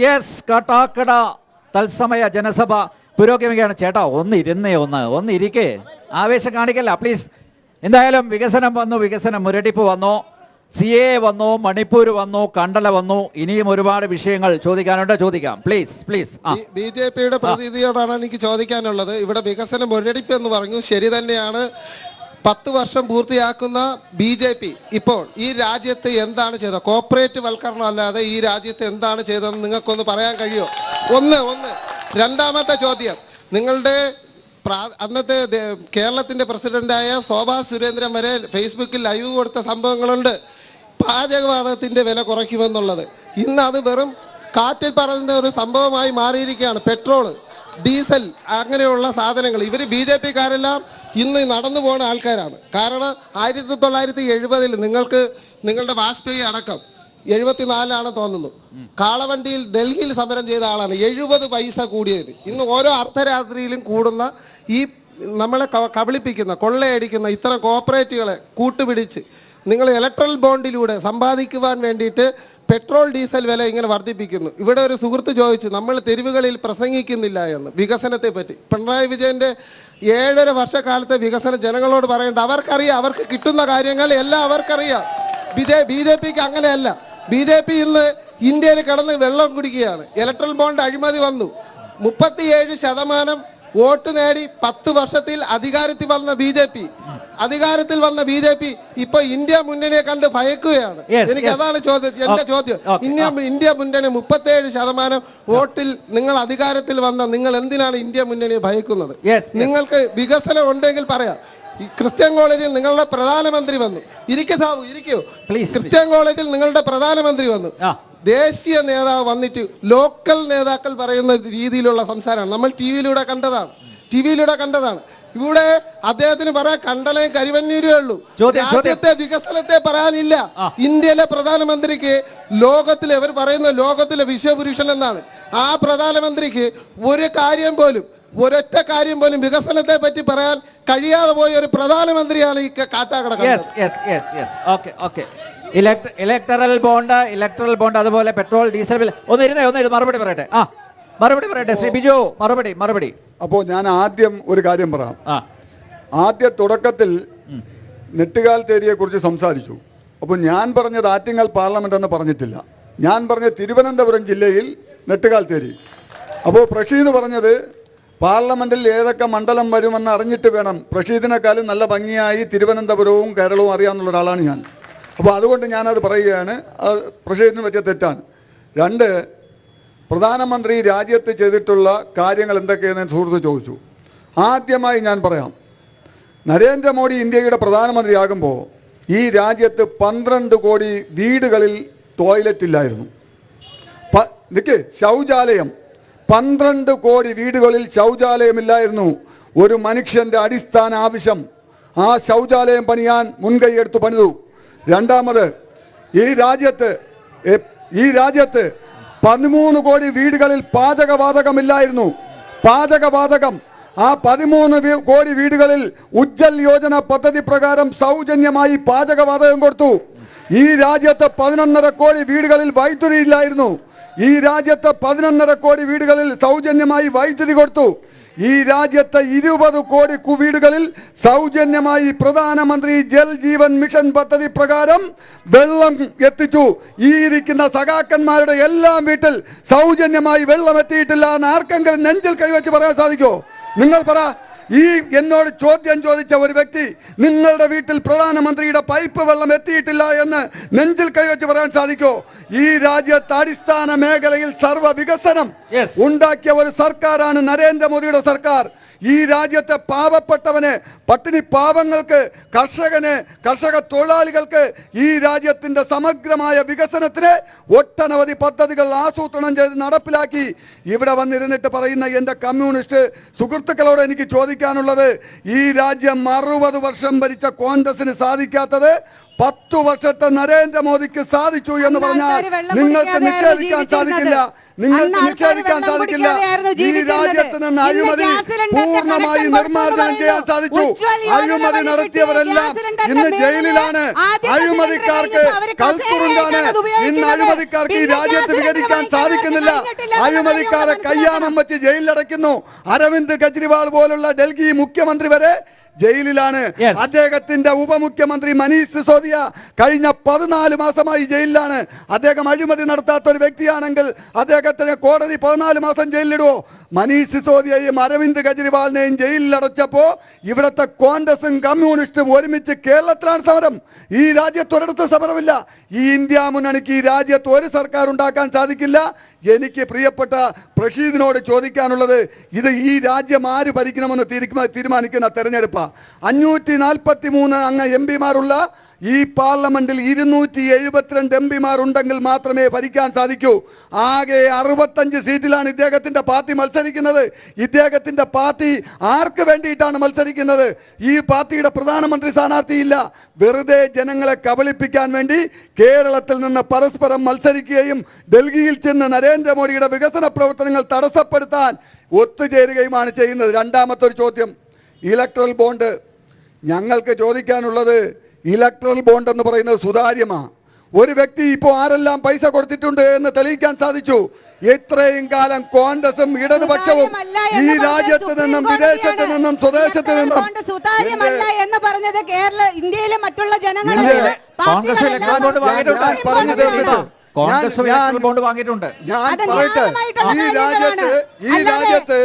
Yes, Kattakada തത്സമയ ജനസഭ പുരോഗമിക്കുകയാണ്. ചേട്ടാ ഒന്ന് ഇരിക്കേ, ആവേശം കാണിക്കല്ല പ്ലീസ്. എന്തായാലും വികസനം വന്നു, വികസനം മുരടിപ്പ് വന്നു, CA വന്നു, മണിപ്പൂർ വന്നു, കണ്ടല വന്നു. ഇനിയും ഒരുപാട് വിഷയങ്ങൾ ചോദിക്കാനുണ്ട്, ചോദിക്കാം പ്ലീസ് പ്ലീസ്. BJPയുടെ പ്രതിനിധിയോടാണ് എനിക്ക് ചോദിക്കാനുള്ളത്. ഇവിടെ വികസനം മുരടിപ്പ് എന്ന് പറഞ്ഞു, ശരി തന്നെയാണ്. 10 വർഷം പൂർത്തിയാക്കുന്ന BJP ഇപ്പോൾ ഈ രാജ്യത്ത് എന്താണ് ചെയ്തത്? കോർപ്പറേറ്റ് വൽക്കരണം അല്ലാതെ ഈ രാജ്യത്ത് എന്താണ് ചെയ്തതെന്ന് നിങ്ങൾക്കൊന്ന് പറയാൻ കഴിയുമോ? ഒന്ന്. രണ്ടാമത്തെ ചോദ്യം, നിങ്ങളുടെ അന്നത്തെ കേരളത്തിൻ്റെ പ്രസിഡന്റായ ശോഭാ സുരേന്ദ്രൻ വരെ ഫേസ്ബുക്കിൽ ലൈവ് കൊടുത്ത സംഭവങ്ങളുണ്ട്. പാചകവാതകത്തിൻ്റെ വില കുറയ്ക്കുമെന്നുള്ളത് ഇന്ന് അത് വെറും കാറ്റിൽ പറയുന്ന ഒരു സംഭവമായി മാറിയിരിക്കുകയാണ്. പെട്രോൾ, ഡീസൽ അങ്ങനെയുള്ള സാധനങ്ങൾ ഇവർ BJPക്കാരെല്ലാം ഇന്ന് നടന്നു പോകുന്ന ആൾക്കാരാണ്. കാരണം 1970 നിങ്ങളുടെ വാജ്പേയി അടക്കം 74 തോന്നുന്നു, കാളവണ്ടിയിൽ ഡൽഹിയിൽ സമരം ചെയ്ത ആളാണ്. 70 പൈസ കൂടിയത്. ഇന്ന് ഓരോ അർദ്ധരാത്രിയിലും കൂടുന്ന ഈ നമ്മളെ കബളിപ്പിക്കുന്ന, കൊള്ളയടിക്കുന്ന ഇത്തരം കോർപ്പറേറ്റുകളെ കൂട്ടുപിടിച്ച് നിങ്ങൾ ഇലക്ട്രൽ ബോണ്ടിലൂടെ സമ്പാദിക്കുവാൻ വേണ്ടിയിട്ട് പെട്രോൾ ഡീസൽ വില ഇങ്ങനെ വർദ്ധിപ്പിക്കുന്നു. ഇവിടെ ഒരു സുഹൃത്ത് ചോദിച്ചു, നമ്മൾ തെരുവുകളിൽ പ്രസംഗിക്കുന്നില്ല എന്ന് വികസനത്തെ പറ്റി. പിണറായി വിജയൻ്റെ 7.5 വർഷക്കാലത്തെ വികസനം ജനങ്ങളോട് പറയേണ്ട അവർക്കറിയാം. അവർക്ക് കിട്ടുന്ന കാര്യങ്ങൾ എല്ലാം അവർക്കറിയാം. BJPക്ക് അങ്ങനെയല്ല. BJP ഇന്ന് ഇന്ത്യയിൽ കിടന്ന് വെള്ളം കുടിക്കുകയാണ്. ഇലക്ട്രൽ ബോണ്ട് അഴിമതി വന്നു, 37% വോട്ട് നേടി 10 വർഷത്തിൽ അധികാരത്തിൽ വന്ന BJP ഇപ്പൊ ഇന്ത്യ മുന്നണിയെ കണ്ട് ഭയക്കുകയാണ്. എനിക്ക് അതാണ് എന്റെ ചോദ്യം. ഇന്ത്യ മുന്നണി 37% വോട്ടിൽ നിങ്ങൾ അധികാരത്തിൽ വന്ന നിങ്ങൾ എന്തിനാണ് ഇന്ത്യ മുന്നണിയെ ഭയക്കുന്നത്? നിങ്ങൾക്ക് വികസനം ഉണ്ടെങ്കിൽ പറയാം. ക്രിസ്ത്യൻ കോളേജിൽ നിങ്ങളുടെ പ്രധാനമന്ത്രി വന്നു. ഇരിക്കൂ. ക്രിസ്ത്യൻ കോളേജിൽ നിങ്ങളുടെ പ്രധാനമന്ത്രി വന്നു. ദേശീയ നേതാവ് വന്നിട്ട് ലോക്കൽ നേതാക്കൾ പറയുന്ന രീതിയിലുള്ള സംസാരമാണ് നമ്മൾ ടി വിയിലൂടെ കണ്ടതാണ്. ഇവിടെ അദ്ദേഹത്തിന് പറയാൻ കണ്ടലയും കരിവന്നൂരേ ഉള്ളൂ. രാജ്യത്തെ വികസനത്തെ പറയാനില്ല. ഇന്ത്യയിലെ പ്രധാനമന്ത്രിക്ക് ഇവർ പറയുന്ന ലോകത്തിലെ വിശ്വപുരുഷൻ എന്നാണ്. ആ പ്രധാനമന്ത്രിക്ക് ഒരൊറ്റ കാര്യം പോലും വികസനത്തെ പറ്റി പറയാൻ കഴിയാതെ പോയ ഒരു പ്രധാനമന്ത്രിയാണ് ഈ കാട്ടാക്കട. ഇലക്ടറൽ ബോണ്ട് അതുപോലെ പെട്രോൾ ഡീസൽ ബിൽ. ഒന്ന് മറുപടി പറയട്ടെ ശ്രീ ബിജു. മറുപടി. അപ്പോൾ ഞാൻ ആദ്യം ഒരു കാര്യം പറയാം. തുടക്കത്തിൽ നെട്ടുകാൽത്തേരിയെ കുറിച്ച് സംസാരിച്ചു. അപ്പോൾ ഞാൻ പറഞ്ഞത് ആറ്റിങ്ങൽ പാർലമെന്റ് എന്ന് പറഞ്ഞിട്ടില്ല. ഞാൻ പറഞ്ഞ തിരുവനന്തപുരം ജില്ലയിൽ നെട്ടുകാൽത്തേരി. അപ്പോൾ പ്രഷീദ് പറഞ്ഞത് പാർലമെന്റിൽ ഏതൊക്കെ മണ്ഡലം വരുമെന്ന് അറിഞ്ഞിട്ട് വേണം. പ്രഷീദിനെക്കാളും നല്ല ഭംഗിയായി തിരുവനന്തപുരവും കേരളവും അറിയാവുന്ന ഒരാളാണ് ഞാൻ. അപ്പോൾ അതുകൊണ്ട് ഞാനത് പറയുകയാണ്. പ്രഷീദിന് പറ്റിയ തെറ്റാണ്. 2, പ്രധാനമന്ത്രി രാജ്യത്ത് ചെയ്തിട്ടുള്ള കാര്യങ്ങൾ എന്തൊക്കെയെന്ന് സുഹൃത്ത് ചോദിച്ചു. ആദ്യമായി ഞാൻ പറയാം, നരേന്ദ്രമോദി ഇന്ത്യയുടെ പ്രധാനമന്ത്രിയാകുമ്പോൾ ഈ രാജ്യത്ത് 12 കോടി വീടുകളിൽ ടോയ്ലറ്റ് ഇല്ലായിരുന്നു. ശൗചാലയം 12 കോടി വീടുകളിൽ ശൗചാലയമില്ലായിരുന്നു. ഒരു മനുഷ്യൻ്റെ അടിസ്ഥാന ആവശ്യം. ആ ശൗചാലയം പണിയാൻ മുൻകൈയെടുത്ത് പണിതു. രണ്ടാമത്, ഈ രാജ്യത്ത് 13 കോടി വീടുകളിൽ പാചകവാതകമില്ലായിരുന്നു. ആ 13 കോടി വീടുകളിൽ ഉജ്ജൽ യോജന പദ്ധതി പ്രകാരം സൗജന്യമായി പാചകവാതകം കൊടുത്തു. ഈ രാജ്യത്ത് 11.5 കോടി വീടുകളിൽ വൈദ്യുതി ഇല്ലായിരുന്നു. ഈ രാജ്യത്ത് 11.5 കോടി വീടുകളിൽ സൗജന്യമായി വൈദ്യുതി കൊടുത്തു. ഈ രാജ്യത്തെ 20 കോടി വീടുകളിൽ സൗജന്യമായി പ്രധാനമന്ത്രി ജൽ ജീവൻ മിഷൻ പദ്ധതി പ്രകാരം വെള്ളം എത്തിച്ചു. ഈ ഇരിക്കുന്ന സഖാക്കന്മാരുടെ എല്ലാം വീട്ടിൽ സൗജന്യമായി വെള്ളം എത്തിയിട്ടില്ല എന്ന് ആർക്കെങ്കിലും നെഞ്ചിൽ കൈവച്ച് പറയാൻ സാധിക്കുമോ? നിങ്ങൾ പറ. ഈ എന്നോട് ചോദ്യം ചോദിച്ച ഒരു വ്യക്തി നിങ്ങളുടെ വീട്ടിൽ പ്രധാനമന്ത്രിയുടെ പൈപ്പ് വെള്ളം എത്തിയിട്ടില്ല എന്ന് നെഞ്ചിൽ കൈവച്ച് പറയാൻ സാധിക്കോ? ഈ രാജ്യത്ത് അടിസ്ഥാന മേഖലയിൽ സർവ്വ വികസനം ഉണ്ടാക്കിയ ഒരു സർക്കാരാണ് നരേന്ദ്രമോദിയുടെ സർക്കാർ. ഈ രാജ്യത്തെ പാവപ്പെട്ടവന്, പട്ടിണി പാവങ്ങൾക്ക്, കർഷക തൊഴിലാളികൾക്ക് ഈ രാജ്യത്തിന്റെ സമഗ്രമായ വികസനത്തിന് ഒട്ടനവധി പദ്ധതികൾ ആസൂത്രണം ചെയ്ത് നടപ്പിലാക്കി. ഇവിടെ വന്നിരുന്നിട്ട് പറയുന്ന എൻ്റെ കമ്മ്യൂണിസ്റ്റ് സുഹൃത്തുക്കളോട് എനിക്ക് ചോദിക്കാനുള്ളത്, ഈ രാജ്യം 60 വർഷം ഭരിച്ച കോൺഗ്രസിന് സാധിക്കാത്തത് 10 വർഷത്തെ നരേന്ദ്രമോദിക്ക് സാധിച്ചു എന്ന് പറഞ്ഞാൽ നിങ്ങൾക്ക് നിഷേധിക്കാൻ സാധിക്കില്ല. നിങ്ങൾക്ക് നിഷേധിക്കാൻ സാധിക്കില്ല. ഈ രാജ്യത്ത് നിന്ന് അഴിമതി പൂർണ്ണമായി നിർമ്മാർജ്ജനം ചെയ്യാൻ സാധിച്ചു. അഴിമതി നടത്തിയവരെല്ലാം ഇന്ന് ജയിലിലാണ്. അഴിമതിക്കാർക്ക് കൽക്കുറുങ്കാണ്. ഇന്ന് അഴിമതിക്കാർക്ക് ഈ രാജ്യത്ത് വിഹരിക്കാൻ സാധിക്കുന്നില്ല. അഴിമതിക്കാരെ കയ്യാമം വെച്ച് ജയിലിലടയ്ക്കുന്നു. അരവിന്ദ് കെജ്രിവാൾ പോലുള്ള ഡൽഹി മുഖ്യമന്ത്രി വരെ ജയിലിലാണ്. അദ്ദേഹത്തിന്റെ ഉപമുഖ്യമന്ത്രി മനീഷ് സിസോദിയ കഴിഞ്ഞ 14 മാസമായി ജയിലിലാണ്. അദ്ദേഹം അഴിമതി നടത്താത്ത ഒരു വ്യക്തിയാണെങ്കിൽ അദ്ദേഹത്തിന് കോടതി 14 മാസം ജയിലിലിടുവോ? മനീഷ് സിസോദിയയും അരവിന്ദ് കെജ്രിവാളിനെയും ജയിലിലടച്ചപ്പോ ഇവിടുത്തെ കോൺഗ്രസും കമ്മ്യൂണിസ്റ്റും ഒരുമിച്ച് കേരളത്തിലാണ് സമരം. ഈ രാജ്യത്ത് ഒരിടത്ത് സമരമില്ല. ഈ ഇന്ത്യ മുന്നണിക്ക് ഈ രാജ്യത്ത് ഒരു സർക്കാർ ഉണ്ടാക്കാൻ സാധിക്കില്ല. എനിക്ക് പ്രിയപ്പെട്ട പ്രഷീദിനോട് ചോദിക്കാനുള്ളത്, ഇത് ഈ രാജ്യം ആര് ഭരിക്കണമെന്ന് തീരുമാനിക്കുന്ന തെരഞ്ഞെടുപ്പാണ്. 543 അംഗ എംപിമാരുള്ള ഈ പാർലമെന്റിൽ 272 എംപിമാർ ഉണ്ടെങ്കിൽ മാത്രമേ ഭരിക്കാൻ സാധിക്കൂ. ആകെ 65 സീറ്റിലാണ് ഇദ്ദേഹത്തിന്റെ പാർട്ടി മത്സരിക്കുന്നത്. ഇദ്ദേഹത്തിന്റെ പാർട്ടി ആർക്ക് വേണ്ടിയിട്ടാണ് മത്സരിക്കുന്നത്? ഈ പാർട്ടിയുടെ പ്രധാനമന്ത്രി സ്ഥാനാർത്ഥിയില്ല. വെറുതെ ജനങ്ങളെ കബളിപ്പിക്കാൻ വേണ്ടി കേരളത്തിൽ നിന്ന് പരസ്പരം മത്സരിക്കുകയും ഡൽഹിയിൽ ചെന്ന് നരേന്ദ്രമോദിയുടെ വികസന പ്രവർത്തനങ്ങൾ തടസ്സപ്പെടുത്താൻ ഒത്തുചേരുകയുമാണ് ചെയ്യുന്നത്. രണ്ടാമത്തെ ഒരു ചോദ്യം, ഇലക്ട്രൽ ബോണ്ട്. ഞങ്ങൾക്ക് ചോദിക്കാനുള്ളത്, ഇലക്ട്രൽ ബോണ്ട് എന്ന് പറയുന്നത് സുതാര്യമാണ്. ഒരു വ്യക്തി ഇപ്പോൾ ആരെല്ലാം പൈസ കൊടുത്തിട്ടുണ്ട് എന്ന് തെളിയിക്കാൻ സാധിച്ചു. ഇത്രയും കാലം കോൺഗ്രസും ഇടതുപക്ഷവും ഈ രാജ്യത്ത് നിന്നും വിദേശത്ത് നിന്നും സ്വദേശത്ത് നിന്നും സുതാര്യമല്ല എന്ന് പറഞ്ഞത് ഇന്ത്യയിലെ മറ്റുള്ള ജനങ്ങൾ ഞാൻ പറയട്ടെ, ഈ രാജ്യത്ത്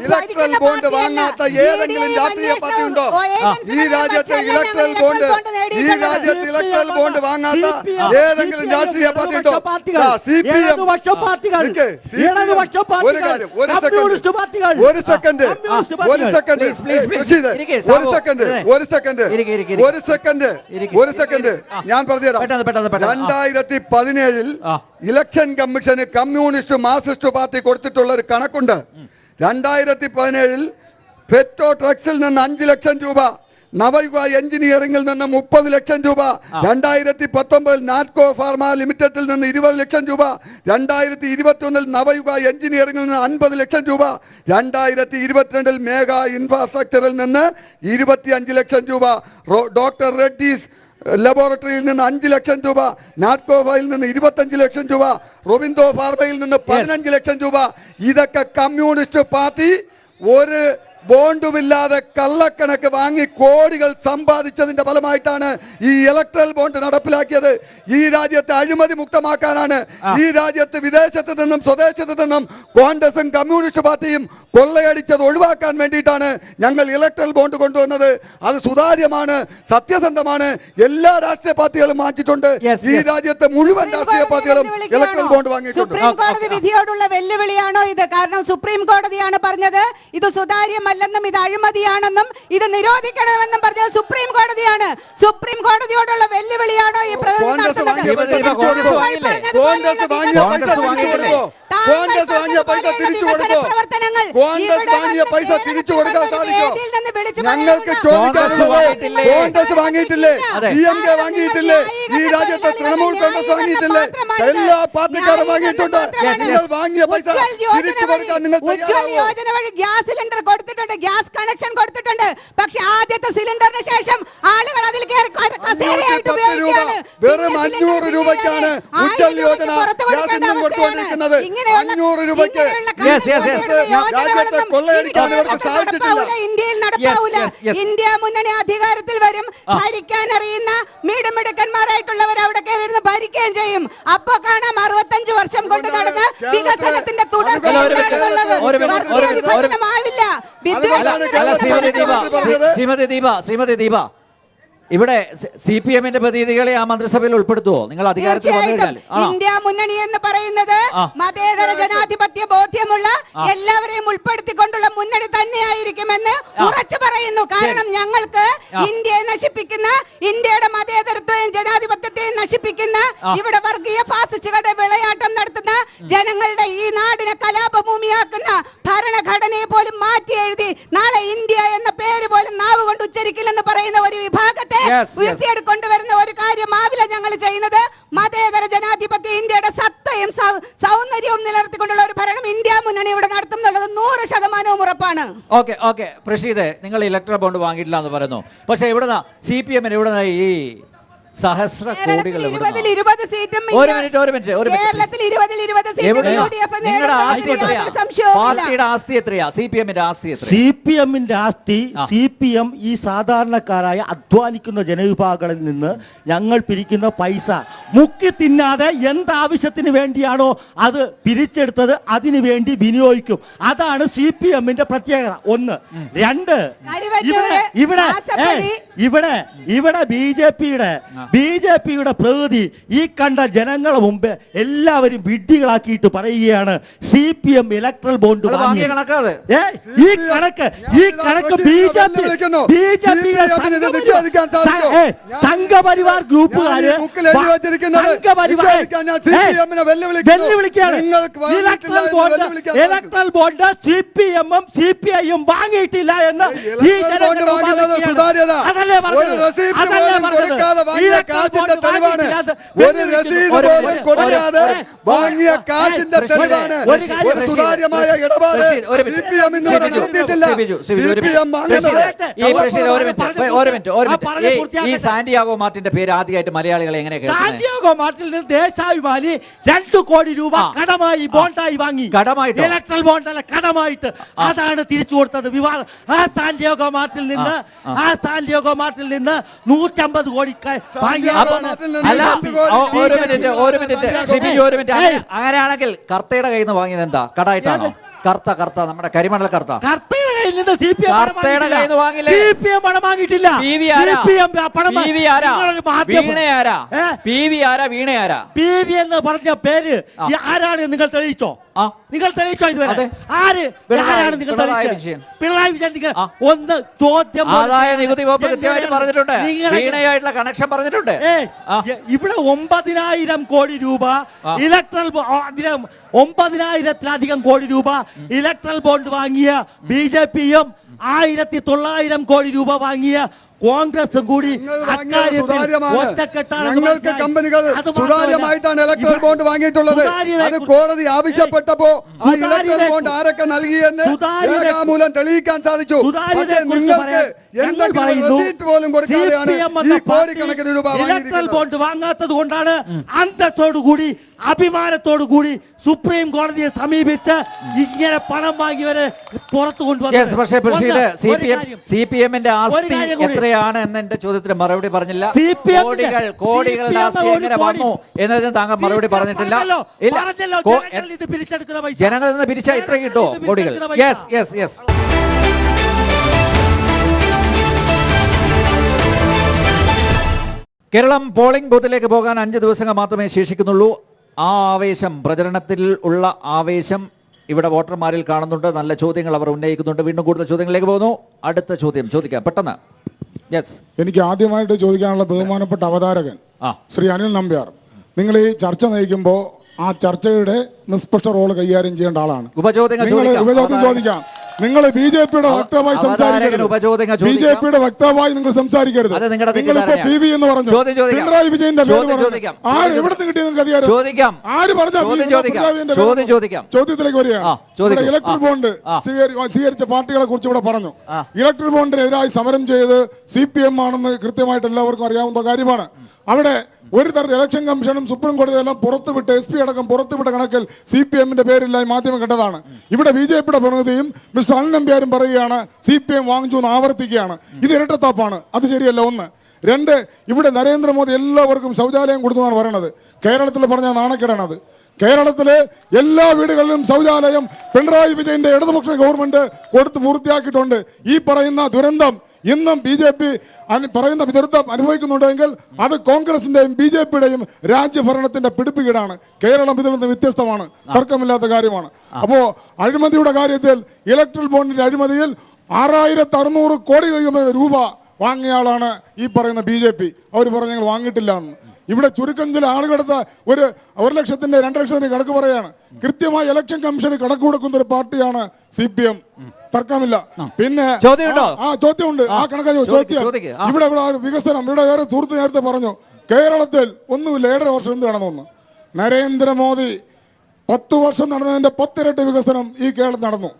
ഇലക്ട്രൽ ബോണ്ട് വാങ്ങാത്ത ഏതെങ്കിലും രാഷ്ട്രീയ പാർട്ടി ഉണ്ടോ? ഈ രാജ്യത്ത് ഇലക്ട്രൽ ബോണ്ട് വാങ്ങാത്ത ഏതെങ്കിലും രാഷ്ട്രീയ പാർട്ടി ഉണ്ടോ? CPM. ഒരു സെക്കൻഡ് ഞാൻ പറഞ്ഞുതരാം. 2017 election commission communist Marxist party കൊടുത്തിട്ടുള്ള ഒരു കണക്കുണ്ട്. 2017 പെട്രോ ട്രക്സിൽ നിന്ന് 5 ലക്ഷം രൂപ, നവയുഗ എഞ്ചിനീയറിംഗിൽ നിന്ന് 30 ലക്ഷം രൂപ, 2019 നാറ്റ്കോ ഫാർമ ലിമിറ്റഡിൽ നിന്ന് 20 ലക്ഷം രൂപ, 2021 നവയുഗ എഞ്ചിനീയറിംഗിൽ നിന്ന് 50 ലക്ഷം രൂപ, 2022 മേഘാ ഇൻഫ്രാസ്ട്രക്ചറിൽ നിന്ന് 25 ലക്ഷം രൂപ, ഡോക്ടർ റെഡ്ഡീസ് ലബോറട്ടറിയിൽ നിന്ന് 5 ലക്ഷം രൂപ, നാറ്റ്കോഫയിൽ നിന്ന് 25 ലക്ഷം രൂപ, റൊബിന്ദോ ഫാർമയിൽ നിന്ന് 15 ലക്ഷം രൂപ. ഇതൊക്കെ കമ്മ്യൂണിസ്റ്റ് പാർട്ടി ഒരു ബോണ്ടുമില്ലാതെ കള്ളക്കണക്ക് വാങ്ങി കോടികൾ സമ്പാദിച്ചതിന്റെ ഫലമായിട്ടാണ് ഈ ഇലക്ട്രൽ ബോണ്ട് നടപ്പിലാക്കിയത്. ഈ രാജ്യത്തെ അഴിമതി മുക്തമാക്കാനാണ്. ഈ രാജ്യത്ത് വിദേശത്ത് നിന്നും സ്വദേശത്ത് നിന്നും കോൺഗ്രസും കമ്മ്യൂണിസ്റ്റ് പാർട്ടിയും കൊള്ളയടിച്ചത് ഒഴിവാക്കാൻ വേണ്ടിയിട്ടാണ് ഞങ്ങൾ ഇലക്ട്രൽ ബോണ്ട് കൊണ്ടുവന്നത്. അത് സുതാര്യമാണ്, സത്യസന്ധമാണ്. എല്ലാ രാഷ്ട്രീയ പാർട്ടികളും വാങ്ങിച്ചിട്ടുണ്ട്. ഈ രാജ്യത്തെ മുഴുവൻ രാഷ്ട്രീയ പാർട്ടികളും ഇലക്ട്രൽ ബോണ്ട് വാങ്ങിയിട്ടുണ്ട്. സുപ്രീം കോടതി വിധിയോടുള്ള വെല്ലുവിളിയാണോ ഇത്? കാരണം സുപ്രീം കോടതിയാണ് പറഞ്ഞത് ഇത് സുതാര്യമല്ലെന്നും ഇത് അഴിമതിയാണെന്നും ഇത് നിരോധിക്കണമെന്നും പറഞ്ഞത് സുപ്രീം കോടതിയാണ്. സുപ്രീം കോടതിയോടുള്ള വെല്ലുവിളിയാണോ ഈ പ്രവർത്തനം നടത്തുന്നത്? ഞങ്ങൾക്ക് ചോദിക്കാനുള്ളത്, കോൺഗ്രസ് വാങ്ങിയിട്ടില്ലേ? DMK വാങ്ങിയിട്ടില്ലേ? ഈ രാജ്യത്തെ തൃണമൂൽ കോൺഗ്രസ് വാങ്ങിയിട്ടില്ലേ? എല്ലാ പാർട്ടിക്കാരും വാങ്ങിയിട്ടുണ്ട്. നിങ്ങൾ വാങ്ങിയ പൈസ തിരിച്ചു കൊടുക്കാൻ നിങ്ങൾ യോജന വഴി ഗ്യാസ് സിലിണ്ടർ കൊടുത്തിട്ടുണ്ട്, ഗ്യാസ് കണക്ഷൻ കൊടുത്തിട്ടുണ്ട്. പക്ഷെ ആദ്യത്തെ സിലിണ്ടറിന് ശേഷം ആളുകൾ അതിൽ വെറും 500 രൂപയ്ക്കാണ് ഉജ്ജൽ യോജന ഗ്യാസ് കൊടുത്തുകൊണ്ടിരിക്കുന്നത്. 500 രൂപയ്ക്ക് രാജ്യത്തെ കൊള്ളയടിക്കാൻ ഇവർക്ക് സാധിച്ചിട്ടില്ല. ഇന്ത്യയിൽ നടപ്പാവൂല. ഇന്ത്യ മുന്നണി അധികാരത്തിൽ വരും. ഭരിക്കാൻ അറിയുന്ന മിടുമിടുക്കന്മാരായിട്ടുള്ളവർ അവിടെ കയറിയിരുന്ന് ഭരിക്കുകയും ചെയ്യും. അപ്പൊ കാണാം 65 വർഷം കൊണ്ട് നടന്ന വികസനത്തിന്റെ തുടർച്ചയാവില്ല. ശ്രീമതി ദീപ, ഇവിടെ CPM-ന്റെ പ്രതിനിധികളെ ആ മന്ത്രിസഭയിൽ ഉൾപ്പെടുത്തുവോ നിങ്ങൾ അധികാരത്തിൽ വന്നു കഴിഞ്ഞാൽ? ഇന്ത്യ മുന്നണി എന്ന് പറയുന്നത് മതേതര ജനാധിപത്യ ബോധ്യമുള്ള എല്ലാവരെയും ഉൾപ്പെടുത്തിക്കൊണ്ടുള്ള മുന്നണി തന്നെയായിരിക്കുമെന്ന് ഉറച്ചു പറയുന്നു. കാരണം ഞങ്ങൾക്ക് ഇന്ത്യയെ നശിപ്പിക്കുന്ന, ഇന്ത്യയുടെ മതേതരത്വവും ജനാധിപത്യത്തെയും നശിപ്പിക്കുന്ന, ഇവിടെ വർഗീയ ഫാസിസ്റ്റുകളുടെ വിളയാട്ടം നടത്തുന്ന, ജനങ്ങളുടെ ഈ നാടിനെ കലാപഭൂമിയാക്കുന്ന, ഭരണഘടനയെ പോലും മാറ്റി എഴുതി നാളെ ഇന്ത്യ എന്ന പേര് പോലും നാവ് കൊണ്ട് ഉച്ചരിക്കില്ലെന്ന് പറയുന്ന ഒരു വിഭാഗത്തെ ഉയർത്തിയെടുക്കൊണ്ടുവരുന്ന ഒരു കാര്യം ചെയ്യുന്നത് മതേതര ജനാധിപത്യ ഇന്ത്യയുടെ സത്തയും സൗന്ദര്യവും നിലനിർത്തിക്കൊണ്ടുള്ള ഒരു ഭരണം ഇന്ത്യ മുന്നണി ഇവിടെ നടത്തും എന്നുള്ളത് 100% ഉറപ്പാണ്. ഓക്കെ പ്രഷീദ്, നിങ്ങൾ ഇലക്ട്രൽ ബോണ്ട് വാങ്ങിയിട്ടില്ല എന്ന് പറയുന്നു. പക്ഷേ ഇവിടുന്ന് CPM ഇവിടുന്ന് ഈ സഹസ്ര കോടികൾ ഒരു മിനിറ്റ് പാർട്ടിയുടെ ആസ്തി എത്രയാ? CPM-ന്റെ ആസ്തി എത്രയാ? CPM-ന്റെ ആസ്തി, CPM ഈ സാധാരണക്കാരായ അധ്വാനിക്കുന്ന ജനവിഭാഗങ്ങളിൽ നിന്ന് ഞങ്ങൾ പിരിക്കുന്ന പൈസ മുക്കി തിന്നാതെ എന്താവശ്യത്തിന് വേണ്ടിയാണോ അത് പിരിച്ചെടുത്തത് അതിനു വേണ്ടി വിനിയോഗിക്കും. അതാണ് CPM-ന്റെ പ്രത്യേകത. ഒന്ന്. രണ്ട്, ഇവിടെ BJP-യുടെ പ്രകൃതി ഈ കണ്ട ജനങ്ങളെ മുമ്പ് എല്ലാവരും വിഡ്ഢികളാക്കിയിട്ട് പറയുകയാണ് CPM ഇലക്ട്രൽ ബോണ്ട് ഈ കണക്ക് സംഘപരിവാർ ഗ്രൂപ്പുകാര് ഇലക്ട്രൽ ബോണ്ട് CPM-ഉം CPI-യും വാങ്ങിയിട്ടില്ല എന്ന് ഈ അതല്ലേ കാശിന്റെ തെളിവാണ്. ഒരു രസീത് പോലും കൊടുക്കാതെ വാങ്ങിയ കാശിന്റെ തെളിവാണ്. ഒരു സുതാര്യമായ ഇടപാട് CPM ഇന്നുവരെ നടത്തിയിട്ടില്ല. CPM ഈ സാന്റിയാഗോ മാർട്ടിന്റെ പേര് ആദ്യമായിട്ട് മലയാളികളെ എങ്ങനെ കേൾക്കുന്നത്? സാന്റിയാഗോ മാർട്ടിൽ നിന്ന് ദേശാഭിമാനി 2 കോടി രൂപ കടമായി ബോണ്ടായി വാങ്ങി. കടമായിട്ട്? ഇലക്ട്രൽ ബോണ്ടല്ല, കടമായിട്ട്. അതാണ് തിരിച്ചു കൊടുത്തത്. വിവാദം ആ സാന്റിയാഗോ മാർട്ടിൽ നിന്ന് 150 കോടി അങ്ങനെയാണെങ്കിൽ കർത്തയുടെ കയ്യിൽ നിന്ന് വാങ്ങിയത് എന്താ? കടായിട്ടാണോ? കർത്ത നമ്മുടെ കരിമണൽ കർത്ത എന്ന് പറഞ്ഞ പേര് ആരാണ് നിങ്ങൾ തെളിയിച്ചോ? നിങ്ങൾ തെളിയിച്ചോ? ഇതുവരെ ആരാണ് നിങ്ങൾ പിണറായി വിജയൻ? ഒന്ന് ചോദ്യം. ആദായ നികുതി വകുപ്പ് കൃത്യമായിട്ട് പറഞ്ഞിട്ടുണ്ട്, വീണയായിട്ടുള്ള കണക്ഷൻ പറഞ്ഞിട്ടുണ്ട്. ഇവിടെ 9,000 കോടി രൂപ ഇലക്ട്രൽ 9,000-ത്തിലധികം കോടി രൂപ ഇലക്ട്രൽ ബോണ്ട് വാങ്ങിയ BJP-യും 1,900 കോടി രൂപ വാങ്ങിയ കോൺഗ്രസും കൂടി ഞങ്ങൾക്ക് കമ്പനികൾ സുതാര്യമായിട്ടാണ് ഇലക്ട്രൽ ബോണ്ട് വാങ്ങിയിട്ടുള്ളത്. അത് കോടതി ആവശ്യപ്പെട്ടപ്പോ ആ ഇലക്ട്രൽ ബോണ്ട് ആരൊക്കെ നൽകിയെന്ന് രേഖാമൂലം തെളിയിക്കാൻ സാധിച്ചു. പക്ഷേ നിങ്ങൾക്ക് എന്തെങ്കിലും റെസീറ്റ് പോലും കൊടുക്കാതെയാണ് ഈ കോടിക്കണക്കിന് രൂപ ഇലക്ട്രൽ ബോണ്ട് വാങ്ങാത്തത് കൊണ്ടാണ് അന്തസ്സോടുകൂടി അഭിമാനത്തോടുകൂടി സുപ്രീം കോടതിയെ സമീപിച്ച് ഇങ്ങനെ പണം വാങ്ങിയവരെ പുറത്തു കൊണ്ടുവന്നത്. പക്ഷേ CPM-ന്റെ ആസ്തി എത്രയാണ് എന്ന എന്റെ ചോദ്യത്തിന് മറുപടി പറഞ്ഞില്ല. കോടികളുടെ ആസ്തി എങ്ങനെ വന്നു എന്നതിന് താങ്കൾ മറുപടി പറഞ്ഞിട്ടില്ല. ജനങ്ങളിൽ നിന്ന് പിരിച്ചാൽ ഇത്ര കിട്ടുമോ കോടികൾ? യെസ്. കേരളം പോളിംഗ് ബൂത്തിലേക്ക് പോകാൻ 5 ദിവസങ്ങൾ മാത്രമേ ശേഷിക്കുന്നുള്ളൂ. ആ ആവേശം, പ്രചരണത്തിൽ ഉള്ള ആവേശം ഇവിടെ വോട്ടർമാരിൽ കാണുന്നുണ്ട്. നല്ല ചോദ്യങ്ങൾ അവർ ഉന്നയിക്കുന്നുണ്ട്. വീണ്ടും കൂടുതൽ ചോദ്യങ്ങളിലേക്ക് പോകുന്നു. അടുത്ത ചോദ്യം ചോദിക്കാം പെട്ടെന്ന്. യെസ്. എനിക്ക് ആദ്യമായിട്ട് ചോദിക്കാനുള്ള ബഹുമാനപ്പെട്ട അവതാരകൻ ശ്രീ അനിൽ നമ്പ്യാർ, നിങ്ങൾ ഈ ചർച്ച നയിക്കുമ്പോൾ ആ ചർച്ചയുടെ നിഷ്പക്ഷ റോള് കൈകാര്യം ചെയ്യേണ്ട ആളാണ്. ഉപചോദ്യം ചോദിക്കാം. നിങ്ങൾ BJP-യുടെ വക്താവായി സംസാരിക്കരുത്. BJP-യുടെ വക്താവായി നിങ്ങൾ സംസാരിക്കരുത്. നിങ്ങളിപ്പോ PV എന്ന് പറഞ്ഞു, പിണറായി വിജയന്റെ പേര് പറഞ്ഞു. ആര് എവിടുന്ന് കിട്ടിയ നിങ്ങൾക്ക് അധികാരം? ആര് പറഞ്ഞ? ചോദ്യത്തിലേക്ക് വരികയാണ്. ഇലക്ട്രൽ ബോണ്ട് സ്വീകരിച്ച പാർട്ടികളെ കുറിച്ച് ഇവിടെ പറഞ്ഞു. ഇലക്ട്രൽ ബോണ്ടിനെതിരായി സമരം ചെയ്ത് CPM ആണെന്ന് കൃത്യമായിട്ട് എല്ലാവർക്കും അറിയാവുന്ന കാര്യമാണ്. അവിടെ ഒരു തരത്തിൽ ഇലക്ഷൻ കമ്മീഷനും സുപ്രീം കോടതിയെല്ലാം പുറത്തുവിട്ട് SP അടക്കം പുറത്തുവിട്ട കണക്കിൽ CPM-ന്റെ പേരില്ലായി മാധ്യമം കണ്ടതാണ്. ഇവിടെ BJP-യുടെ പ്രതിനിധിയും മിസ്റ്റർ അനിൽ നമ്പ്യാരും പറയുകയാണ് CPM വാങ്ങിച്ചു എന്ന് ആവർത്തിക്കുകയാണ്. ഇത് ഇരട്ടത്താപ്പാണ്. അത് ശരിയല്ല. ഒന്ന്. രണ്ട്, ഇവിടെ നരേന്ദ്രമോദി എല്ലാവർക്കും ശൗചാലയം കൊടുത്തെന്നാണ് പറയണത്. കേരളത്തിൽ പറഞ്ഞ നാണക്കേടാണത്. കേരളത്തിലെ എല്ലാ വീടുകളിലും ശൗചാലയം പിണറായി വിജയന്റെ ഇടതുപക്ഷ ഗവൺമെന്റ് കൊടുത്ത് പൂർത്തിയാക്കിയിട്ടുണ്ട്. ഈ പറയുന്ന ദുരന്തം ഇന്നും BJP പറയുന്ന ദുരന്തം അനുഭവിക്കുന്നുണ്ടെങ്കിൽ അത് കോൺഗ്രസിന്റെയും BJP-യുടെയും രാജ്യഭരണത്തിന്റെ പിടിപ്പുകേടാണ്. കേരളം ഇതിൽ നിന്ന് വ്യത്യസ്തമാണ്, തർക്കമില്ലാത്ത കാര്യമാണ്. അപ്പോ അഴിമതിയുടെ കാര്യത്തിൽ ഇലക്ട്രൽ ബോണ്ടിന്റെ അഴിമതിയിൽ 6,600 കോടി രൂപ വാങ്ങിയ ആളാണ് ഈ പറയുന്ന BJP. അവർ പറഞ്ഞു ഞങ്ങൾ വാങ്ങിയിട്ടില്ല എന്ന്. ഇവിടെ ചുരുക്കം ചില ആളുകളെടുത്ത 1,00,000-ന്റെ 2,00,000 കണക്ക് പറയാണ്. കൃത്യമായി ഇലക്ഷൻ കമ്മീഷന് കണക്ക് കൊടുക്കുന്ന ഒരു പാർട്ടിയാണ് CPM. തർക്കമില്ല. പിന്നെ ചോദ്യമുണ്ട്. ആ കണക്കാ ചോദ്യം. ഇവിടെ വികസനം, ഇവിടെ വേറെ സുഹൃത്ത് നേരത്തെ പറഞ്ഞു കേരളത്തിൽ ഒന്നുമില്ല. 1.5 വർഷം എന്ത് നടന്നു? നരേന്ദ്രമോദി 10 വർഷം നടന്നതിന്റെ 10 ഇരട്ടി വികസനം ഈ കേരളത്തിൽ നടന്നു.